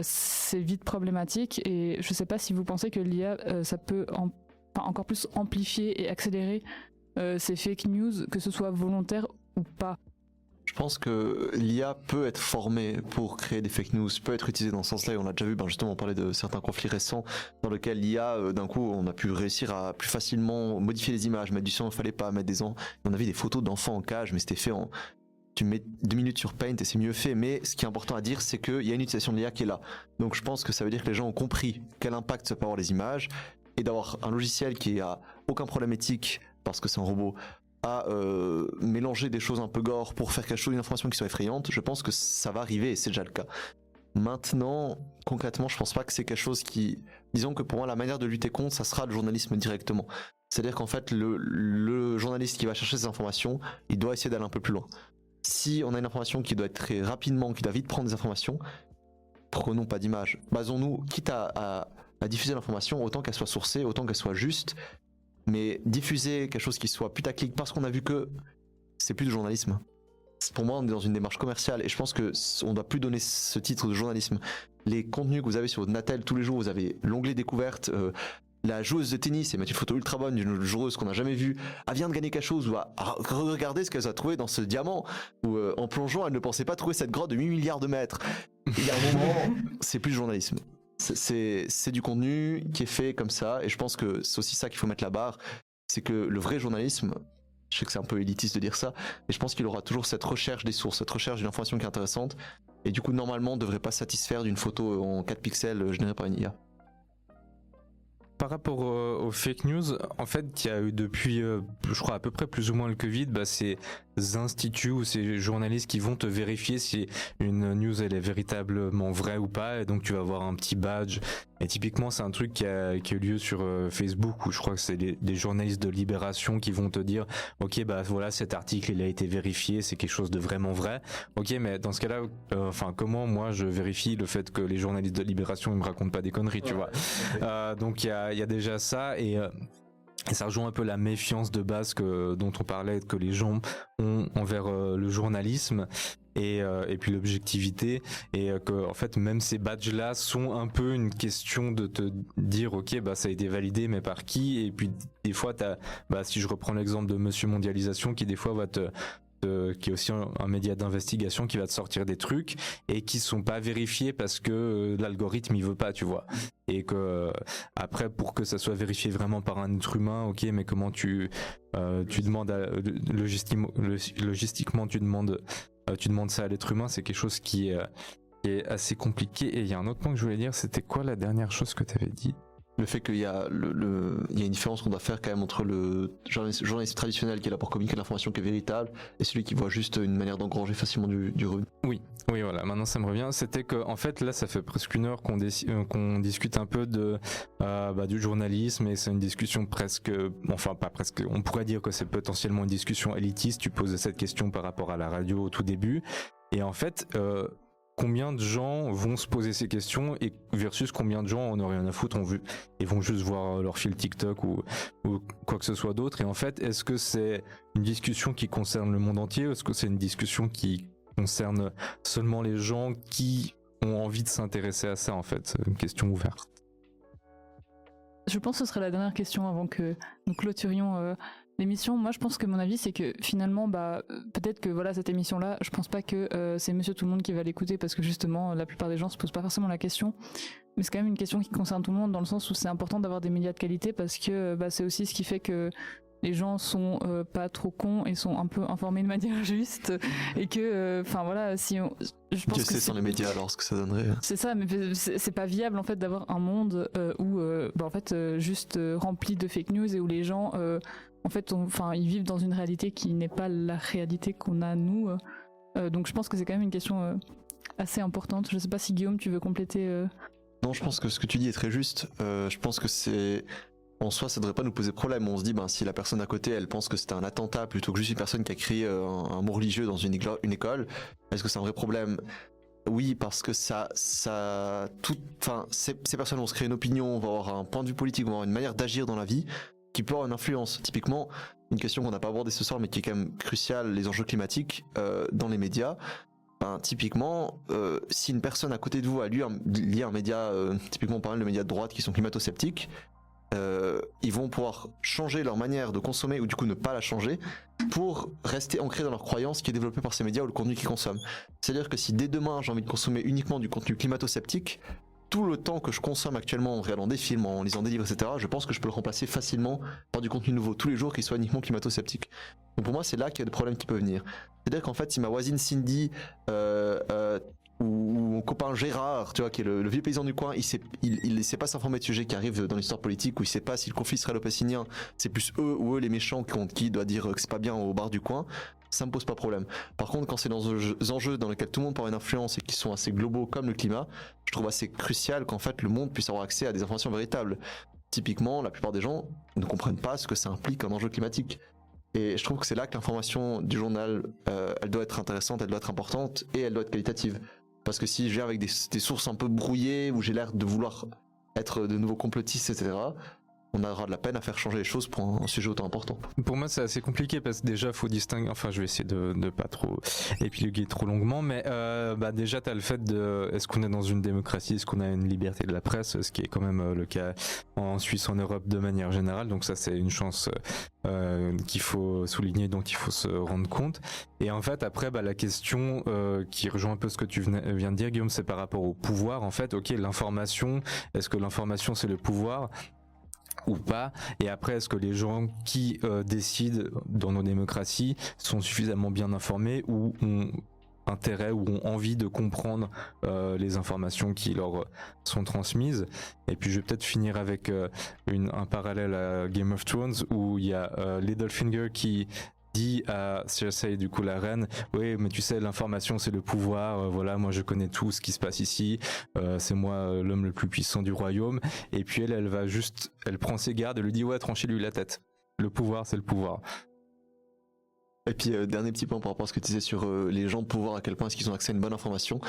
c'est vite problématique. Et je sais pas si vous pensez que l'IA ça peut encore plus amplifier et accélérer ces fake news, que ce soit volontaire ou pas. Je pense que l'IA peut être formée pour créer des fake news, peut être utilisée dans ce sens-là, et on a déjà vu, justement, on parlait de certains conflits récents dans lesquels l'IA, d'un coup, on a pu réussir à plus facilement modifier les images, mettre du son, il fallait pas mettre des ans. On avait des photos d'enfants en cage, mais c'était fait tu mets 2 minutes sur Paint et c'est mieux fait, mais ce qui est important à dire, c'est qu'il y a une utilisation de l'IA qui est là. Donc je pense que ça veut dire que les gens ont compris quel impact ça peut avoir les images, et d'avoir un logiciel qui a aucun problème éthique, parce que c'est un robot, à mélanger des choses un peu gore pour faire quelque chose, une information qui soit effrayante, je pense que ça va arriver et c'est déjà le cas. Maintenant, concrètement, je pense pas que c'est quelque chose qui... Disons que pour moi, la manière de lutter contre, ça sera le journalisme directement. C'est-à-dire qu'en fait, le journaliste qui va chercher ces informations, il doit essayer d'aller un peu plus loin. Si on a une information qui doit être très rapidement, qui doit vite prendre des informations, prenons pas d'image. Basons-nous, quitte à diffuser l'information, autant qu'elle soit sourcée, autant qu'elle soit juste, mais diffuser quelque chose qui soit putaclic parce qu'on a vu que c'est plus du journalisme. Pour moi, on est dans une démarche commerciale et je pense que on doit plus donner ce titre de journalisme. Les contenus que vous avez sur votre Natel tous les jours, vous avez l'onglet découverte, la joueuse de tennis, et mettre une photo ultra bonne d'une joueuse qu'on n'a jamais vue, elle vient de gagner quelque chose, ou regardez ce qu'elle a trouvé dans ce diamant, ou en plongeant, elle ne pensait pas trouver cette grotte de 8 milliards de mètres. Il y a un moment, c'est plus du journalisme. C'est du contenu qui est fait comme ça, et je pense que c'est aussi ça qu'il faut mettre la barre, c'est que le vrai journalisme, je sais que c'est un peu élitiste de dire ça, mais je pense qu'il aura toujours cette recherche des sources, cette recherche d'une information qui est intéressante, et du coup normalement on ne devrait pas satisfaire d'une photo en 4 pixels générée par une IA. Par rapport aux fake news, en fait, il y a eu depuis, je crois à peu près plus ou moins le Covid, ces instituts ou ces journalistes qui vont te vérifier si une news elle est véritablement vraie ou pas, et donc tu vas avoir un petit badge. Et typiquement, c'est un truc qui a eu lieu sur Facebook, où je crois que c'est des journalistes de Libération qui vont te dire, ok, voilà, cet article il a été vérifié, c'est quelque chose de vraiment vrai. Ok, mais dans ce cas-là, comment moi je vérifie le fait que les journalistes de Libération ils me racontent pas des conneries, tu vois. Donc il y a déjà ça, et ça rejoint un peu la méfiance de base dont on parlait, que les gens ont envers le journalisme et puis l'objectivité, et que en fait même ces badges là sont un peu une question de te dire ok, ça a été validé, mais par qui. Et puis des fois si je reprends l'exemple de Monsieur Mondialisation, qui des fois va qui est aussi un média d'investigation, qui va te sortir des trucs et qui sont pas vérifiés parce que l'algorithme il veut pas, tu vois. Et que après, pour que ça soit vérifié vraiment par un être humain, ok, mais comment tu demandes logistiquement tu demandes ça à l'être humain, c'est quelque chose qui est assez compliqué. Et il y a un autre point que je voulais dire, c'était quoi la dernière chose que tu avais dit? Le fait qu'il y a il y a une différence qu'on doit faire quand même entre le journaliste traditionnel qui est là pour communiquer l'information qui est véritable, et celui qui voit juste une manière d'engranger facilement du revenu. Oui, voilà, maintenant ça me revient. C'était que, en fait, là, ça fait presque une heure qu'on discute un peu du journalisme, et c'est une discussion presque, enfin pas presque, on pourrait dire que c'est potentiellement une discussion élitiste. Tu posais cette question par rapport à la radio au tout début, et en fait, combien de gens vont se poser ces questions, et versus combien de gens en ont rien à foutre, et vont juste voir leur fil TikTok ou quoi que ce soit d'autre. Et en fait, est-ce que c'est une discussion qui concerne le monde entier, ou est-ce que c'est une discussion qui concerne seulement les gens qui ont envie de s'intéresser à ça, en fait? Une question ouverte. Je pense que ce serait la dernière question avant que nous clôturions l'émission, moi je pense que mon avis c'est que finalement peut-être que voilà cette émission là, je pense pas que c'est Monsieur Tout le Monde qui va l'écouter parce que justement la plupart des gens se posent pas forcément la question, mais c'est quand même une question qui concerne tout le monde dans le sens où c'est important d'avoir des médias de qualité parce que c'est aussi ce qui fait que les gens sont pas trop cons et sont un peu informés de manière juste et que voilà je pense que sans les médias alors ce que ça donnerait. C'est ça, mais c'est pas viable en fait d'avoir un monde où en fait juste rempli de fake news et où les gens en fait ils vivent dans une réalité qui n'est pas la réalité qu'on a nous. Donc je pense que c'est quand même une question assez importante. Je sais pas si Guillaume tu veux compléter. Non, je pense que ce que tu dis est très juste. Je pense que c'est en soi, ça devrait pas nous poser problème. On se dit, si la personne à côté, elle pense que c'était un attentat plutôt que juste une personne qui a crié un mot religieux dans une école, est-ce que c'est un vrai problème ? Oui, parce que ces personnes vont se créer une opinion, vont avoir un point de vue politique, vont avoir une manière d'agir dans la vie qui peut avoir une influence. Typiquement, une question qu'on n'a pas abordée ce soir, mais qui est quand même cruciale, les enjeux climatiques dans les médias. Typiquement, si une personne à côté de vous a lu un média, typiquement par exemple le média de droite qui sont climato-sceptiques, ils vont pouvoir changer leur manière de consommer ou du coup ne pas la changer pour rester ancrés dans leur croyance qui est développée par ces médias ou le contenu qu'ils consomment. C'est-à-dire que si dès demain j'ai envie de consommer uniquement du contenu climato-sceptique, tout le temps que je consomme actuellement en regardant des films, en lisant des livres, etc., je pense que je peux le remplacer facilement par du contenu nouveau tous les jours qui soit uniquement climato-sceptique. Donc pour moi c'est là qu'il y a des problèmes qui peuvent venir. C'est-à-dire qu'en fait si ma voisine Cindy ou mon copain Gérard, tu vois, qui est le vieux paysan du coin, il sait pas s'informer de sujets qui arrivent dans l'histoire politique, ou il sait pas si le conflit israélo-palestinien, c'est plus eux ou eux les méchants qui doit dire que c'est pas bien au bar du coin, ça me pose pas problème. Par contre, quand c'est dans des enjeux dans lesquels tout le monde peut avoir une influence et qui sont assez globaux comme le climat, je trouve assez crucial qu'en fait le monde puisse avoir accès à des informations véritables. Typiquement, la plupart des gens ne comprennent pas ce que ça implique un enjeu climatique. Et je trouve que c'est là que l'information du journal, elle doit être intéressante, elle doit être importante et elle doit être qualitative. Parce que si je viens avec des sources un peu brouillées, où j'ai l'air de vouloir être de nouveau complotiste, etc., on aura de la peine à faire changer les choses pour un sujet autant important. Pour moi, c'est assez compliqué parce que déjà, faut distinguer. Enfin, je vais essayer de pas trop épiloguer trop longuement, mais déjà, t'as le fait de est-ce qu'on est dans une démocratie, est-ce qu'on a une liberté de la presse, ce qui est quand même le cas en Suisse, en Europe de manière générale. Donc ça, c'est une chance qu'il faut souligner, dont il faut se rendre compte. Et en fait, après, la question qui rejoint un peu ce que tu viens de dire, Guillaume, c'est par rapport au pouvoir. En fait, ok, l'information. Est-ce que l'information c'est le pouvoir? Ou pas, et après est-ce que les gens qui décident dans nos démocraties sont suffisamment bien informés ou ont intérêt ou ont envie de comprendre les informations qui leur sont transmises. Et puis je vais peut-être finir avec un parallèle à Game of Thrones où il y a Littlefinger qui dit à Cersei, du coup la reine, oui mais tu sais l'information c'est le pouvoir, voilà moi je connais tout ce qui se passe ici, c'est moi l'homme le plus puissant du royaume, et puis elle prend ses gardes et lui dit ouais tranchez-lui la tête, le pouvoir c'est le pouvoir. Et puis dernier petit point par rapport à ce que tu disais sur les gens de pouvoir, à quel point est-ce qu'ils ont accès à une bonne information.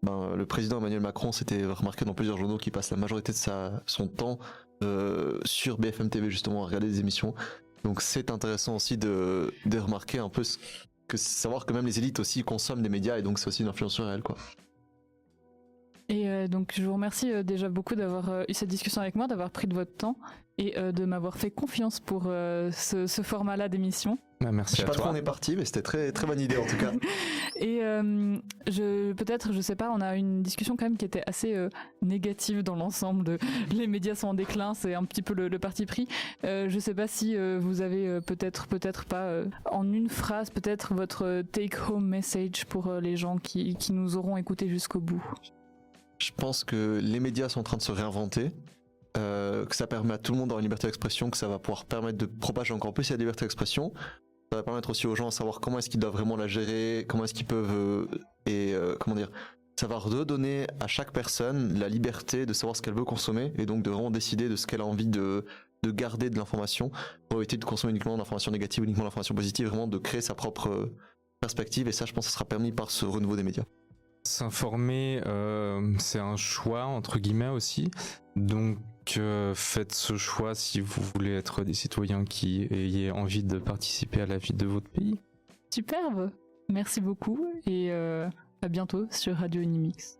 Le président Emmanuel Macron s'était remarqué dans plusieurs journaux qu'il passe la majorité de son temps sur BFM TV justement à regarder des émissions. Donc c'est intéressant aussi de remarquer un peu savoir que même les élites aussi consomment des médias et donc c'est aussi une influence sur elles, quoi. Et donc je vous remercie déjà beaucoup d'avoir eu cette discussion avec moi, d'avoir pris de votre temps et de m'avoir fait confiance pour ce format-là d'émission. Merci à toi. Je sais pas trop où on est parti, mais c'était très très bonne idée en tout cas. Et je sais pas, on a une discussion quand même qui était assez négative dans l'ensemble. Les médias sont en déclin, c'est un petit peu le parti pris. Je sais pas si vous avez peut-être pas en une phrase peut-être votre take-home message pour les gens qui nous auront écoutés jusqu'au bout. Je pense que les médias sont en train de se réinventer. Que ça permet à tout le monde d'avoir une liberté d'expression, que ça va pouvoir permettre de propager encore plus la liberté d'expression. Ça va permettre aussi aux gens à savoir comment est-ce qu'ils doivent vraiment la gérer, comment est-ce qu'ils peuvent ça va redonner à chaque personne la liberté de savoir ce qu'elle veut consommer et donc de vraiment décider de ce qu'elle a envie de garder de l'information pour éviter de consommer uniquement l'information négative ou uniquement l'information positive, vraiment de créer sa propre perspective, et ça je pense que ça sera permis par ce renouveau des médias. S'informer, c'est un choix entre guillemets aussi, donc faites ce choix si vous voulez être des citoyens qui ayez envie de participer à la vie de votre pays. Superbe, merci beaucoup et à bientôt sur Radio Unimix.